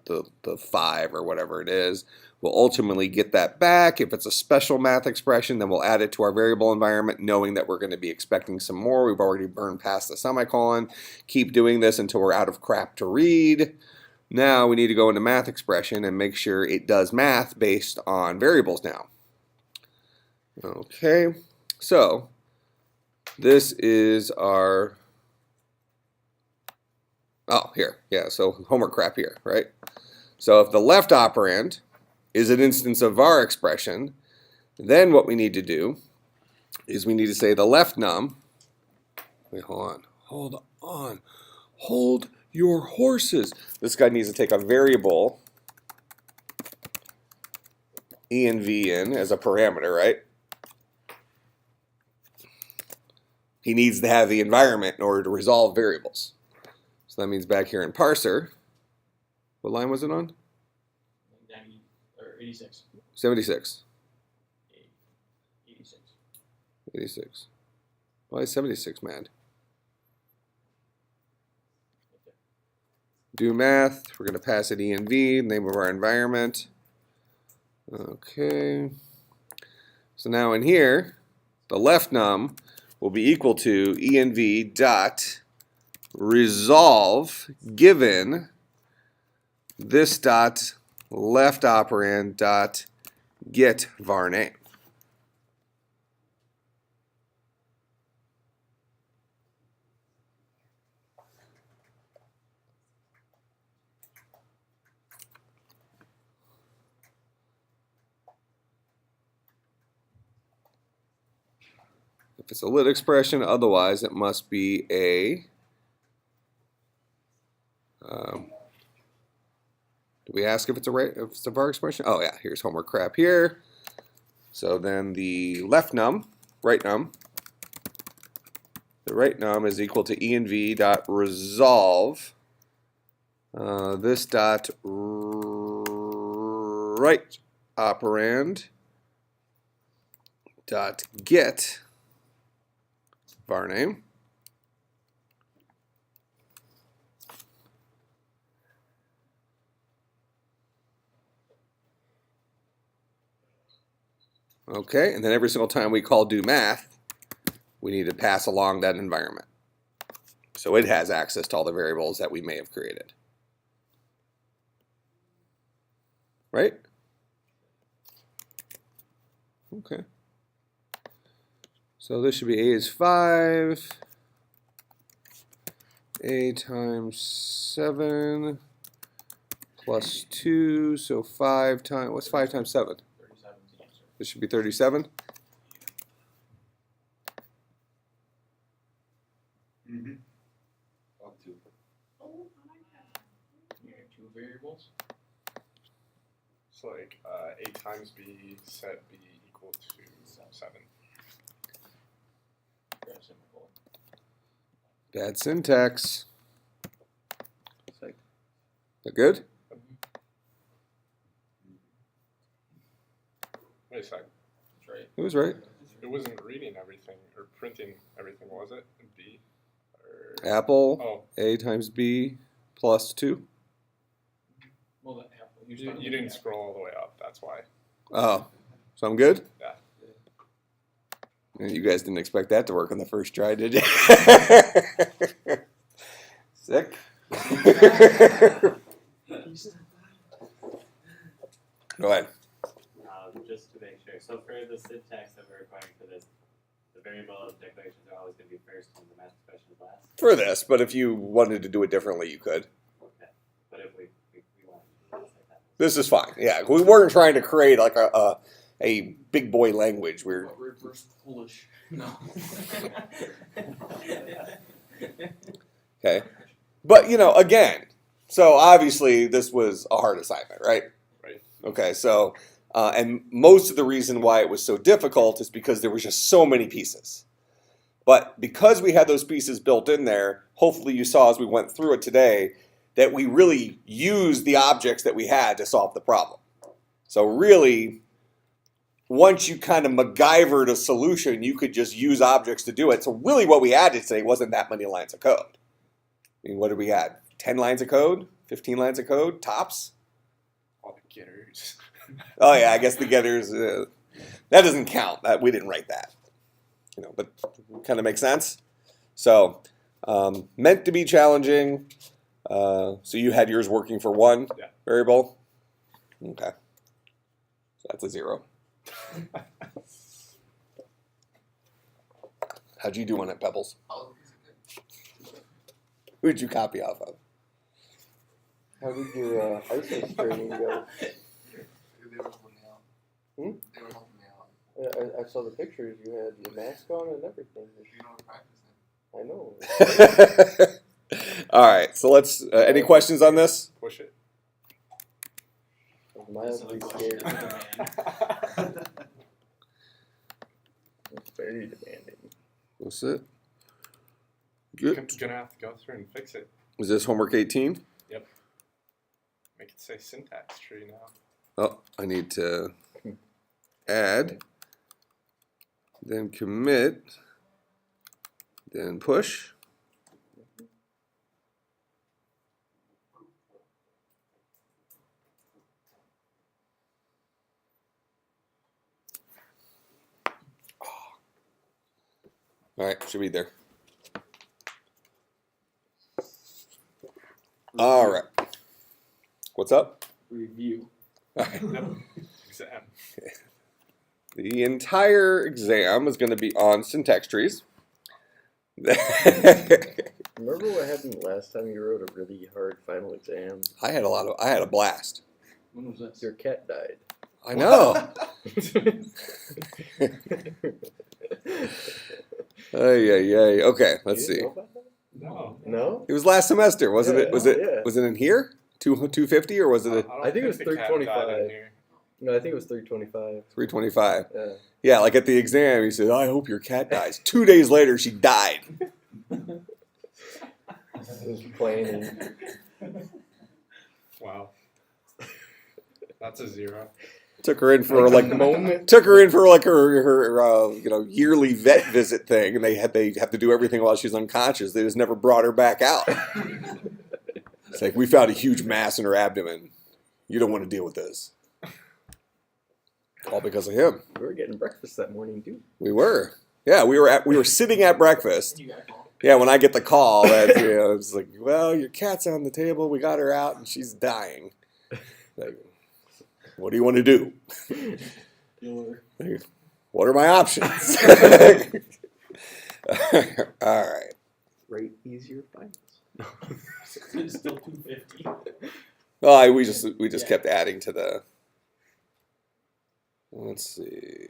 Speaker 1: 5 or whatever it is. We'll ultimately get that back. If it's a special math expression, then we'll add it to our variable environment, knowing that we're going to be expecting some more. We've already burned past the semicolon. Keep doing this until we're out of crap to read. Now we need to go into math expression and make sure it does math based on variables now. Okay, so this is our, oh, here, yeah, so homework crap here, right? So if the left operand is an instance of var expression, then what we need to do is we need to say the left num, wait, hold your horses. This guy needs to take a variable env in as a parameter, right? He needs to have the environment in order to resolve variables. So that means back here in parser, what line was it on?
Speaker 4: 90 or 86.
Speaker 1: 76.
Speaker 4: 86.
Speaker 1: 86. Why is 76 mad? Do math. We're going to pass it env, name of our environment. Okay. So now in here, the left num will be equal to env dot resolve given this dot left operand dot get var name. If it's a lit expression, otherwise it must be a, do we ask if it's a var expression? Oh yeah, here's homework crap here. So then the left num, right num, the right num is equal to env dot resolve this dot right operand dot get var name. Okay, and then every single time we call do math, we need to pass along that environment. So it has access to all the variables that we may have created. Right? Okay. So this should be a is 5, a times 7 plus 2, so 5 times, what's 5 times 7?
Speaker 4: 37 is the answer.
Speaker 1: This should be 37.
Speaker 2: Mm-hmm. Up to.
Speaker 4: You have 2 variables.
Speaker 5: It's like a times b set b equal to 7.
Speaker 4: Very simple.
Speaker 1: Bad syntax. That good?
Speaker 5: Wait a sec.
Speaker 4: That's right.
Speaker 1: It was right.
Speaker 5: It wasn't reading everything or printing everything, was it? In B? Or...
Speaker 1: Apple,
Speaker 5: Oh,
Speaker 1: a times b plus 2.
Speaker 4: Well, the apple.
Speaker 5: you didn't scroll all the way up, that's why.
Speaker 1: Oh, so I'm good?
Speaker 5: Yeah.
Speaker 1: And you guys didn't expect that to work on the first try, did you? Sick. Go ahead.
Speaker 6: Just to make sure. So for the syntax that we're requiring for this, the variable declarations are always going to be first and the math expression is last.
Speaker 1: for this, but if you wanted to do it differently, you could.
Speaker 6: But if we want to do this like that.
Speaker 1: This is fine. Yeah, we weren't trying to create like a big boy language. We're
Speaker 3: Reverse Polish. No.
Speaker 1: okay, but again, so obviously this was a hard assignment, right?
Speaker 5: Right.
Speaker 1: Okay, so and most of the reason why it was so difficult is because there was just so many pieces. But because we had those pieces built in there, hopefully you saw as we went through it today that we really used the objects that we had to solve the problem. So really, once you kind of MacGyvered a solution, you could just use objects to do it. So really what we added today wasn't that many lines of code. I mean, what did we add? 10 lines of code? 15 lines of code? Tops?
Speaker 5: All the getters.
Speaker 1: Oh yeah, I guess the getters, that doesn't count. We didn't write that. But kind of makes sense. So meant to be challenging. So you had yours working for one variable? Okay. So that's a 0. How'd you do on it, Pebbles? Who'd you copy off of?
Speaker 4: How did your ISIS training go?
Speaker 2: They were helping me out.
Speaker 4: Hmm?
Speaker 2: They were helping me out.
Speaker 4: I saw the pictures. You had your mask on and everything.
Speaker 2: You know, practicing.
Speaker 4: I know.
Speaker 1: All right. So let's. Any questions on this?
Speaker 5: Push it.
Speaker 4: I'm mildly scared. It's very demanding.
Speaker 1: What's it?
Speaker 5: You're
Speaker 1: Good.
Speaker 5: gonna have to go through and fix it.
Speaker 1: Is this homework 18?
Speaker 5: Make it say syntax tree now.
Speaker 1: Oh, I need to add, then commit, then push. All right, should be there. All right. What's up?
Speaker 3: Review.
Speaker 1: All right.
Speaker 5: Exam.
Speaker 1: The entire exam is going to be on syntax trees.
Speaker 4: Remember what happened last time you wrote a really hard final exam?
Speaker 1: I had a blast.
Speaker 3: When was this?
Speaker 4: Your cat died.
Speaker 1: I know. Ay. Okay, let's
Speaker 4: You
Speaker 1: see.
Speaker 4: didn't know about that?
Speaker 5: No.
Speaker 4: No?
Speaker 1: It was last semester, wasn't
Speaker 4: Yeah,
Speaker 1: it? Was it?
Speaker 4: yeah.
Speaker 1: Was it in here? 250 or was it
Speaker 4: I think it was
Speaker 5: the cat died in
Speaker 4: 325.
Speaker 5: here.
Speaker 4: No, I think it was 325.
Speaker 1: 325?
Speaker 4: Yeah.
Speaker 1: Yeah, like at the exam, he said, "I hope your cat dies." 2 days later, she died.
Speaker 4: It was planning.
Speaker 5: Wow. That's a 0.
Speaker 1: Took her in for like
Speaker 4: moment.
Speaker 1: took her in for like her yearly vet visit thing, and they have to do everything while she's unconscious. They just never brought her back out. It's like, we found a huge mass in her abdomen. You don't want to deal with this. All because of him.
Speaker 4: We were getting breakfast that morning too.
Speaker 1: We were. Yeah, we were sitting at breakfast.
Speaker 3: You got called.
Speaker 1: Yeah, when I get the call, that it's like, well, your cat's on the table. We got her out, and she's dying. Like, what do you want to do? Like, what are my options? All right.
Speaker 4: Rate easier finals.
Speaker 3: It's still 250.
Speaker 1: Well, we just kept adding to the. Let's see.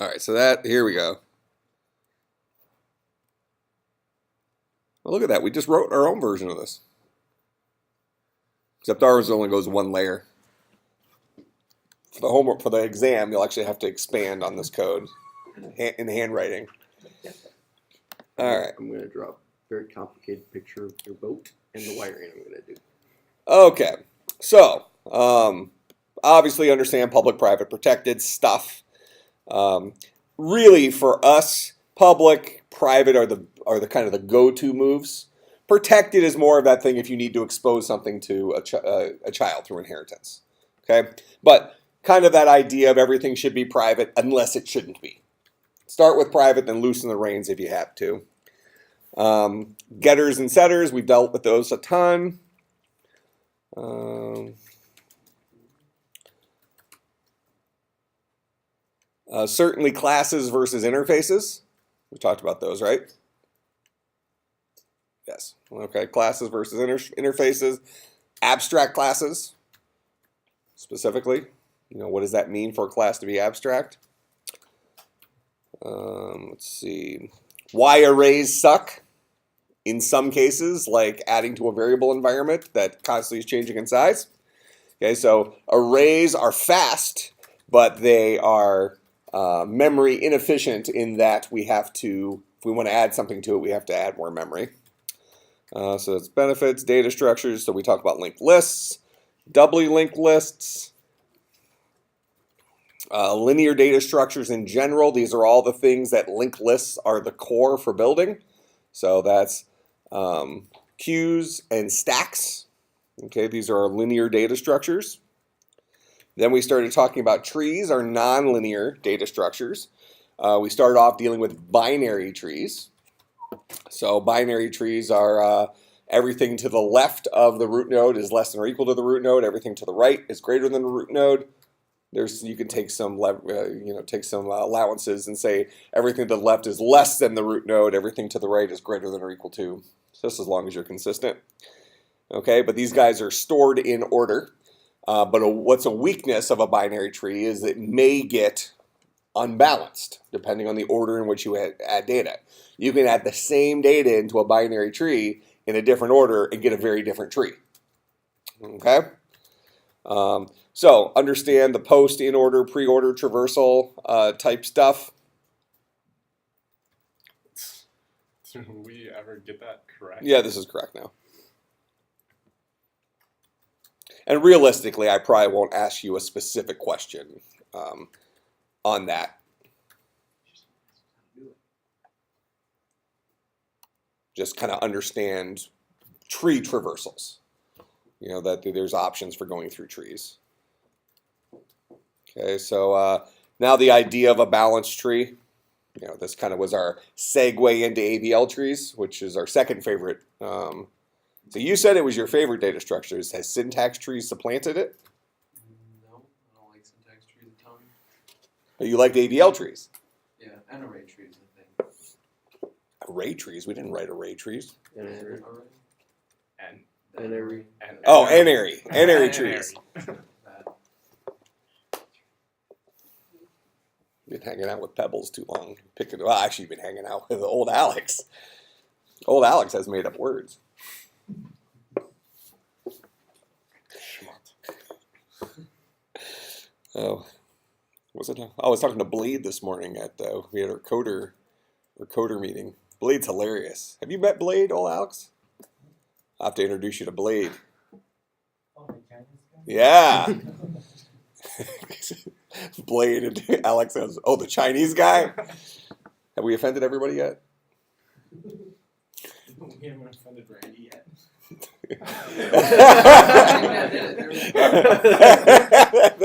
Speaker 1: All right, so here we go. Well, look at that. We just wrote our own version of this. Except ours only goes one layer. For the homework, for the exam, you'll actually have to expand on this code in handwriting. All right.
Speaker 4: I'm going to draw a very complicated picture of your boat and the wiring I'm going to do.
Speaker 1: Okay. So, obviously understand public-private protected stuff. Really, for us, public, private are the kind of the go-to moves. Protected is more of that thing if you need to expose something to a child through inheritance. Okay? But kind of that idea of everything should be private unless it shouldn't be. Start with private, then loosen the reins if you have to. Getters and setters, we've dealt with those a ton. Certainly classes versus interfaces. We talked about those, right? Yes. Okay, classes versus interfaces. Abstract classes, specifically. What does that mean for a class to be abstract? Let's see. Why arrays suck in some cases, like adding to a variable environment that constantly is changing in size. Okay, so arrays are fast, but they are memory inefficient in that we have to, if we want to add something to it, we have to add more memory. So it's benefits, data structures. So we talk about linked lists, doubly linked lists, linear data structures in general. These are all the things that linked lists are the core for building. So that's queues and stacks. Okay, these are our linear data structures. Then we started talking about trees, our nonlinear data structures. We started off dealing with binary trees. So binary trees are everything to the left of the root node is less than or equal to the root node. Everything to the right is greater than the root node. You can take some allowances and say everything to the left is less than the root node. Everything to the right is greater than or equal to. Just as long as you're consistent. Okay, but these guys are stored in order. But what's a weakness of a binary tree is it may get unbalanced depending on the order in which you add data. You can add the same data into a binary tree in a different order and get a very different tree. Okay? So understand the post, in order, pre-order, traversal type stuff.
Speaker 5: Did we ever get that correct?
Speaker 1: Yeah, this is correct now. And realistically, I probably won't ask you a specific question on that. Just kind of understand tree traversals. That there's options for going through trees. Okay, so now the idea of a balanced tree. This kind of was our segue into AVL trees, which is our second favorite. So you said it was your favorite data structures. Has syntax trees supplanted it?
Speaker 3: No, I don't like syntax trees a ton.
Speaker 1: But you liked AVL trees?
Speaker 3: Yeah, and array trees, I think.
Speaker 1: Array trees? We didn't write array trees.
Speaker 3: Array.
Speaker 4: And every.
Speaker 1: Oh, N-ary trees. Been hanging out with Pebbles too long. Actually, been hanging out with old Alex. Old Alex has made up words. Oh, I was talking to Blade this morning we had our coder meeting. Blade's hilarious. Have you met Blade, old Alex? I'll have to introduce you to Blade.
Speaker 7: Oh, the Chinese guy?
Speaker 1: Yeah. Blade and Alex says, "Oh, the Chinese guy." Have we offended everybody yet?
Speaker 3: We haven't offended Randy yet.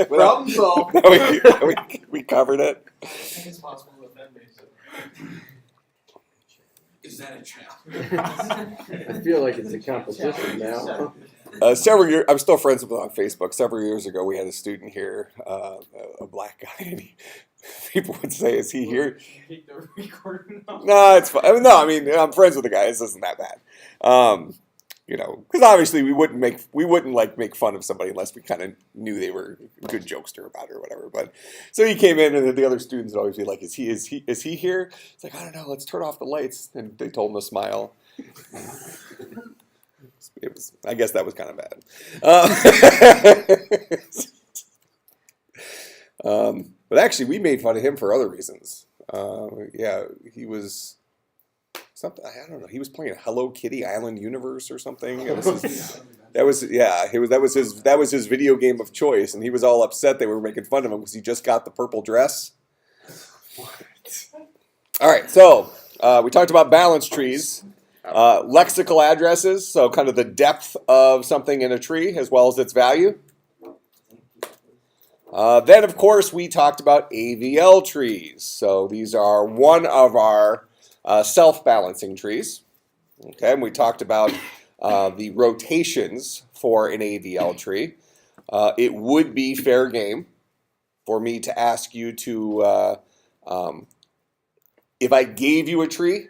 Speaker 4: Problem solved.
Speaker 1: we covered it.
Speaker 3: I think it's possible to offend me. So. Is that a challenge?
Speaker 4: I feel like it's a competition now.
Speaker 1: Several years, I'm still friends with him on Facebook. Several years ago, we had a student here, a black guy, and people would say, "Is he here?"
Speaker 3: Take the recording off.
Speaker 1: No, it's fine. I mean, I'm friends with the guy. This isn't that bad. Because obviously we wouldn't make fun of somebody unless we kind of knew they were a good jokester about it or whatever. But so he came in, and the other students would always be like, "Is he here?" It's like, I don't know. Let's turn off the lights, and they told him to smile. I guess that was kind of bad. But actually, we made fun of him for other reasons. He was something. I don't know. He was playing Hello Kitty Island Universe or something. That was his video game of choice, and he was all upset they were making fun of him because he just got the purple dress. All right, so we talked about balance trees. Lexical addresses, so kind of the depth of something in a tree as well as its value. Then, of course, we talked about AVL trees. So these are one of our self-balancing trees. Okay, and we talked about the rotations for an AVL tree. It would be fair game for me to ask you to, if I gave you a tree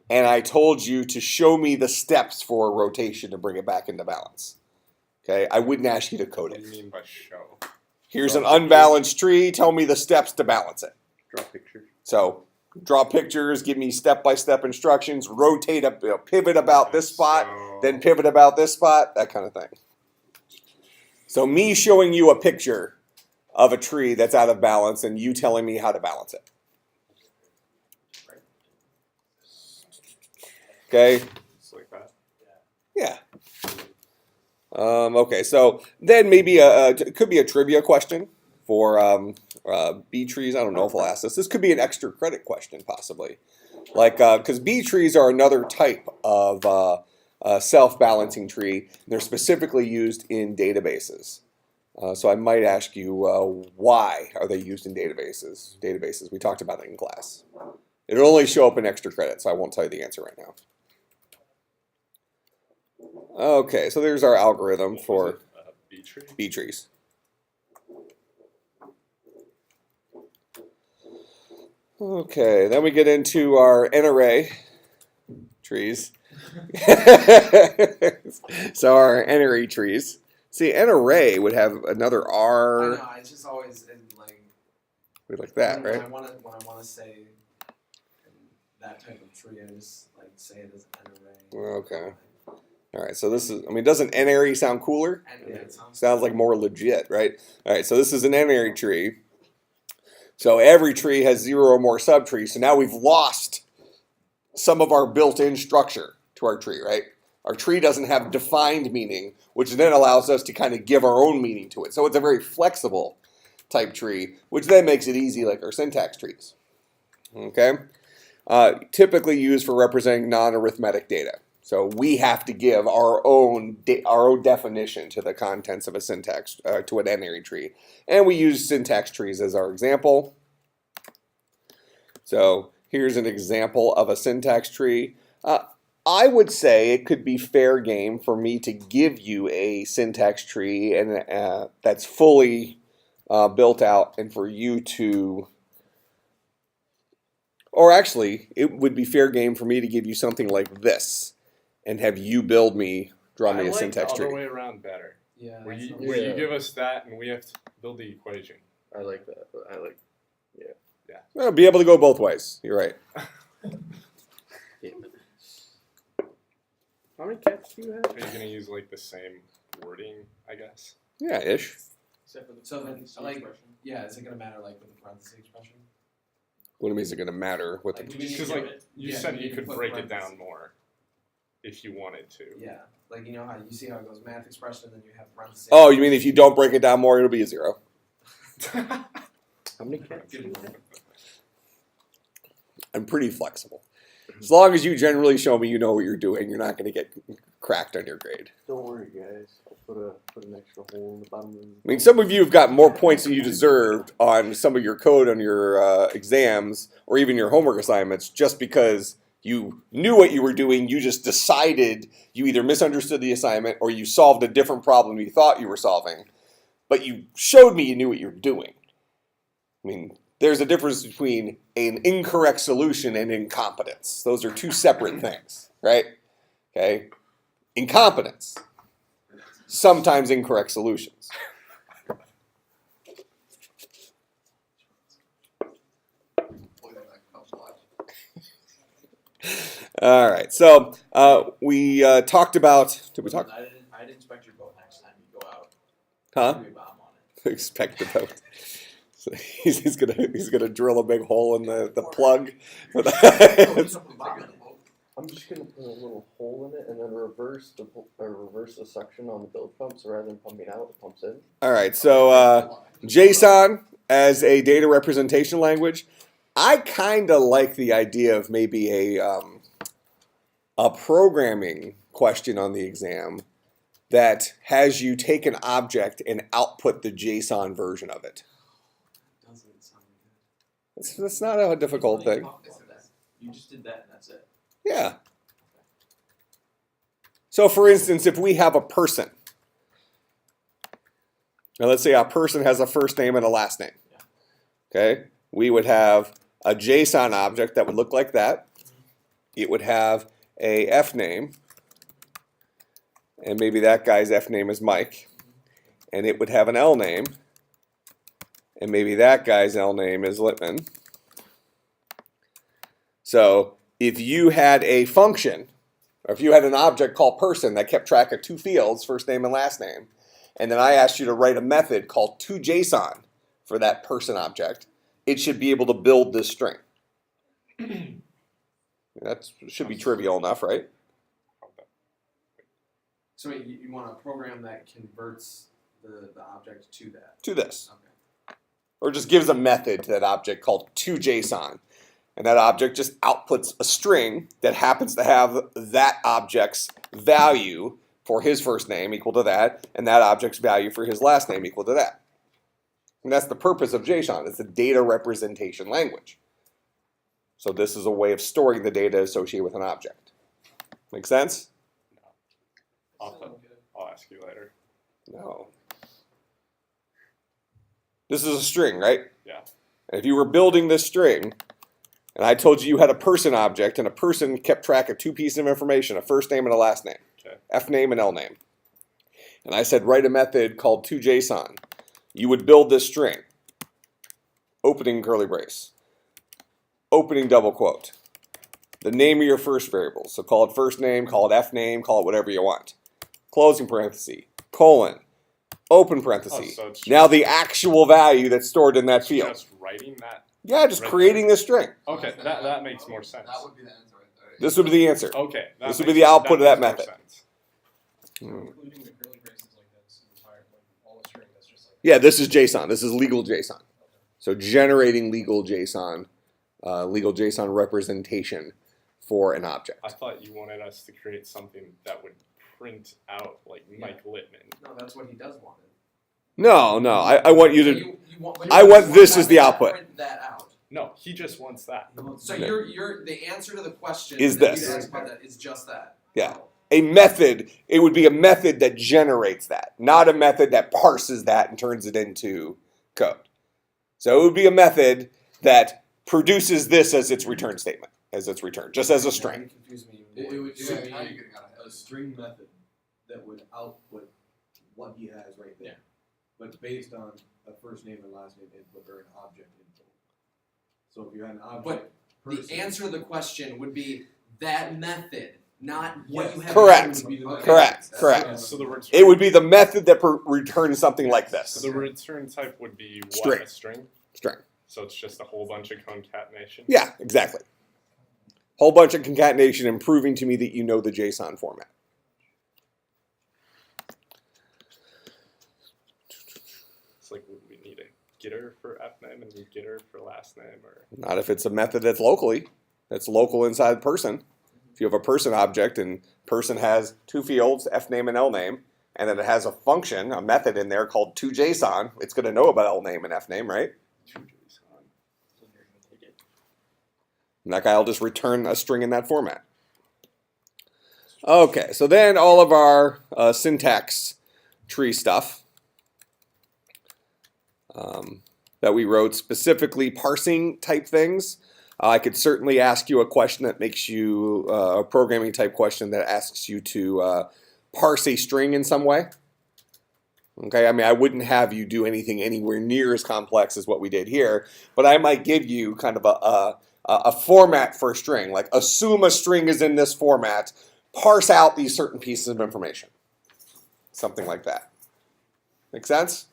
Speaker 1: and I told you to show me the steps for a rotation to bring it back into balance. Okay, I wouldn't ask you to code
Speaker 5: What do
Speaker 1: it.
Speaker 5: you mean by show?
Speaker 1: Here's
Speaker 5: Draw
Speaker 1: an
Speaker 5: pictures?
Speaker 1: unbalanced tree, tell me the steps to balance it.
Speaker 2: Draw pictures.
Speaker 1: So draw pictures, give me step-by-step instructions, rotate a pivot about this spot, then pivot about this spot, that kind of thing. So me showing you a picture of a tree that's out of balance and you telling me how to balance it. Okay?
Speaker 5: It's like that.
Speaker 1: Yeah. Okay, so then maybe it could be a trivia question for B trees. I don't know if I'll ask this. This could be an extra credit question, possibly. Like, because B trees are another type of self-balancing tree. They're specifically used in databases. So I might ask you, why are they used in databases? We talked about it in class. It'll only show up in extra credit, so I won't tell you the answer right now. Okay, so there's our algorithm for
Speaker 5: B tree.
Speaker 1: B trees. Okay, then we get into our N array trees. So our N array trees. See, N array would have another
Speaker 3: I
Speaker 1: R.
Speaker 3: know, it's just always like
Speaker 1: Like that,
Speaker 3: when
Speaker 1: right?
Speaker 3: I wanna say that type of tree, I just like say it as an array.
Speaker 1: Okay. All right, so this is, I mean, doesn't N array sound cooler?
Speaker 3: And it
Speaker 1: Sounds like more legit, right? All right, so this is an N array tree. So every tree has 0 or more subtrees. So now we've lost some of our built-in structure to our tree, right? Our tree doesn't have defined meaning, which then allows us to kind of give our own meaning to it. So it's a very flexible type tree, which then makes it easy like our syntax trees. Okay? Typically used for representing non-arithmetic data. So we have to give our own definition to the contents of a syntax, to an n-ary tree. And we use syntax trees as our example. So here's an example of a syntax tree. I would say it could be fair game for me to give you a syntax tree and that's fully built out, and for you to, or actually, it would be fair game for me to give you something like this and have you draw me a syntax
Speaker 5: the
Speaker 1: tree.
Speaker 5: other way around better.
Speaker 3: Yeah.
Speaker 5: Where
Speaker 3: that's
Speaker 5: you,
Speaker 3: what-
Speaker 5: where you give us that and we have to build the equation.
Speaker 4: I like that. But I like.
Speaker 1: Well, be able to go both ways. You're right.
Speaker 4: How many cats do you have?
Speaker 5: Are you gonna use like the same wording, I guess?
Speaker 1: Yeah, ish.
Speaker 7: Except for the
Speaker 3: So then,
Speaker 7: parentheses
Speaker 3: like,
Speaker 7: expression.
Speaker 3: yeah, is it gonna matter like with the parentheses expression?
Speaker 1: What do you mean is it going to matter with
Speaker 3: Like,
Speaker 1: the?
Speaker 3: do we need
Speaker 5: Because
Speaker 3: to
Speaker 5: like
Speaker 3: give it-
Speaker 5: you
Speaker 3: yeah,
Speaker 5: said,
Speaker 3: do we
Speaker 5: you
Speaker 3: need to
Speaker 5: could
Speaker 3: put
Speaker 5: break it
Speaker 3: parentheses?
Speaker 5: down more if you wanted to.
Speaker 3: Yeah, like you know how you see how it goes math expression, and then you have parentheses.
Speaker 1: Oh, you mean if you don't break it down more, it'll be a 0.
Speaker 4: How many cats do you have?
Speaker 1: I'm pretty flexible. As long as you generally show me you know what you're doing, you're not going to get cracked on your grade.
Speaker 4: Don't worry, guys. I'll put an extra hole in the bottom of the.
Speaker 1: I mean, some of you have got more points than you deserved on some of your code on your exams or even your homework assignments just because you knew what you were doing. You just decided you either misunderstood the assignment or you solved a different problem you thought you were solving, but you showed me you knew what you were doing. I mean, there's a difference between an incorrect solution and incompetence. Those are two separate things, right? Okay? Incompetence. Sometimes incorrect solutions. All right, so we talked about, did we talk?
Speaker 7: I'd inspect your boat next time you go out.
Speaker 1: Huh?
Speaker 7: Do a bomb on it.
Speaker 1: Expect the boat. So he's gonna drill a big hole in the plug.
Speaker 7: Put a bomb in it.
Speaker 4: I'm just gonna put a little hole in it and then reverse the suction on the build pump. So rather than pumping out, it pumps in.
Speaker 1: All right, so JSON as a data representation language, I kind of like the idea of maybe a programming question on the exam that has you take an object and output the JSON version of it.
Speaker 3: Doesn't sound good.
Speaker 1: That's not a difficult thing.
Speaker 7: You just did that and that's it.
Speaker 1: Yeah. So for instance, if we have a person, now let's say a person has a first name and a last name.
Speaker 7: Yeah.
Speaker 1: Okay, we would have a JSON object that would look like that. It would have a F name, and maybe that guy's F name is Mike, and it would have an L name, and maybe that guy's L name is Littman. So if you had a function, or if you had an object called person that kept track of two fields, first name and last name, and then I asked you to write a method called toJSON for that person object, it should be able to build this string. That should be trivial enough, right?
Speaker 3: So you want a program that converts the object to that?
Speaker 1: To this.
Speaker 3: Okay.
Speaker 1: Or just gives a method to that object called toJSON. And that object just outputs a string that happens to have that object's value for his first name equal to that, and that object's value for his last name equal to that. And that's the purpose of JSON. It's a data representation language. So this is a way of storing the data associated with an object. Make sense?
Speaker 5: I'll ask you later.
Speaker 1: No. This is a string, right?
Speaker 5: Yeah.
Speaker 1: And if you were building this string, and I told you had a person object, and a person kept track of two pieces of information, a first name and a last name,
Speaker 5: Okay.
Speaker 1: F name and L name. And I said, write a method called toJSON. You would build this string, opening curly brace, opening double quote, the name of your first variable. So call it first name, call it F name, call it whatever you want. Closing parenthesis, colon, open parenthesis.
Speaker 5: So it's
Speaker 1: Now the actual value that's stored in that field.
Speaker 5: just writing that.
Speaker 1: Yeah, just
Speaker 5: right
Speaker 1: creating this string.
Speaker 5: Okay, that makes more sense.
Speaker 2: That would be the answer right there.
Speaker 1: This would be the answer.
Speaker 5: Okay.
Speaker 1: This would be the output of that method.
Speaker 8: Including the curly braces like that's entire, like all the string that's just like.
Speaker 1: Yeah, this is JSON. This is legal JSON. So generating legal JSON representation for an object.
Speaker 5: I thought you wanted us to create something that would print out like Mike Littman.
Speaker 3: No, that's what he does want.
Speaker 1: No, I want you to.
Speaker 3: You want,
Speaker 1: I want this as the output.
Speaker 3: Print that out.
Speaker 5: No, he just wants that.
Speaker 3: So
Speaker 1: Yeah.
Speaker 3: you're the answer to the question
Speaker 1: Is
Speaker 3: that
Speaker 1: this.
Speaker 3: you asked about that is just that.
Speaker 1: Yeah. A method, it would be a method that generates that, not a method that parses that and turns it into code. So it would be a method that produces this as its return statement, as its return, just as a string.
Speaker 3: You confuse me
Speaker 2: It
Speaker 3: even more.
Speaker 2: would
Speaker 8: Yeah,
Speaker 2: be
Speaker 8: now you're
Speaker 2: getting out of
Speaker 8: A string method that would output what he has right there. But based on a first name and last name input or an object input. So if you had an object.
Speaker 3: The
Speaker 8: person-
Speaker 3: answer to the question would be that method, not what you have.
Speaker 1: Correct.
Speaker 8: Would be the method.
Speaker 1: Correct.
Speaker 3: That's
Speaker 1: Correct.
Speaker 3: what-
Speaker 5: So the return.
Speaker 1: It would be the method that returns something like this.
Speaker 5: So the return type would be what?
Speaker 1: String.
Speaker 5: A string.
Speaker 1: String.
Speaker 5: So it's just a whole bunch of concatenation.
Speaker 1: Yeah, exactly. Whole bunch of concatenation and proving to me that you know the JSON format.
Speaker 5: It's like, would we need a getter for F name and a getter for last name, or?
Speaker 1: Not if it's a method that's local inside person. If you have a person object and person has two fields, F name and L name, and then it has a function, a method in there called toJSON, it's going to know about L name and F name, right? And that guy will just return a string in that format. Okay, so then all of our syntax tree stuff that we wrote, specifically parsing type things. I could certainly ask you a question that makes you, a programming type question that asks you to parse a string in some way. Okay, I mean, I wouldn't have you do anything anywhere near as complex as what we did here, but I might give you kind of a format for a string, like assume a string is in this format, parse out these certain pieces of information. Something like that. Make sense?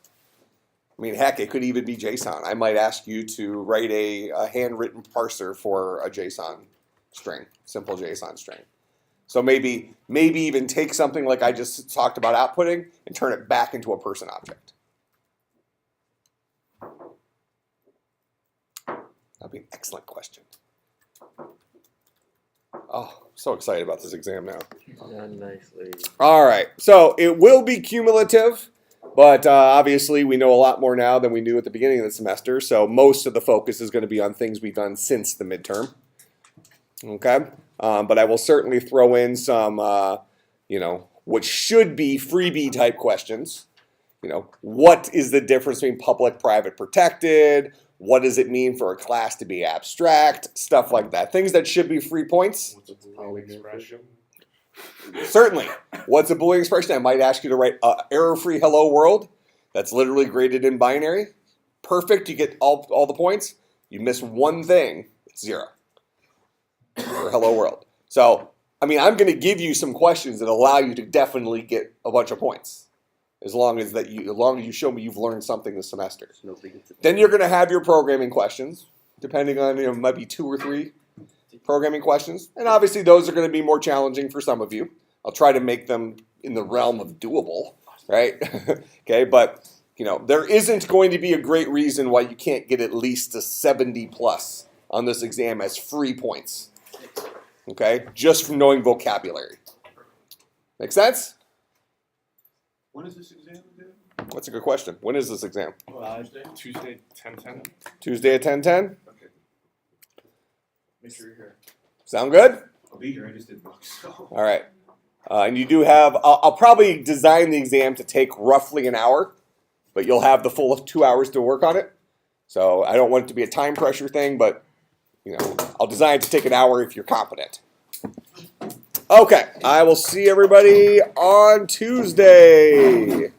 Speaker 1: I mean, heck, it could even be JSON. I might ask you to write a handwritten parser for a JSON string, simple JSON string. So maybe even take something like I just talked about outputting and turn it back into a person object. That'd be an excellent question. Oh, I'm so excited about this exam now.
Speaker 4: Done nicely.
Speaker 1: All right, so it will be cumulative, but obviously we know a lot more now than we knew at the beginning of the semester, so most of the focus is going to be on things we've done since the midterm. Okay, but I will certainly throw in some, what should be freebie type questions. What is the difference between public, private, protected? What does it mean for a class to be abstract? Stuff like that. Things that should be free points.
Speaker 5: What's a Boolean expression?
Speaker 1: Certainly. What's a Boolean expression? I might ask you to write error-free hello world. That's literally graded in binary. Perfect, you get all the points. You miss one thing, it's 0 for hello world. So, I mean, I'm going to give you some questions that allow you to definitely get a bunch of points. As long as you show me you've learned something this semester. Then you're going to have your programming questions, depending on, it might be 2 or 3 programming questions. And obviously those are going to be more challenging for some of you. I'll try to make them in the realm of doable, right? Okay, but there isn't going to be a great reason why you can't get at least a 70 plus on this exam as free points. Okay, just from knowing vocabulary. Make sense?
Speaker 8: When is this exam again?
Speaker 1: That's a good question. When is this exam?
Speaker 5: Tuesday, 10:10.
Speaker 1: Tuesday at 10:10?
Speaker 8: Okay.
Speaker 7: Make sure you're here.
Speaker 1: Sound good?
Speaker 8: I'll be here, I just didn't book, so.
Speaker 1: All right. And you do have, I'll probably design the exam to take roughly an hour, but you'll have the full 2 hours to work on it. So I don't want it to be a time pressure thing, but I'll design it to take an hour if you're competent. Okay, I will see everybody on Tuesday.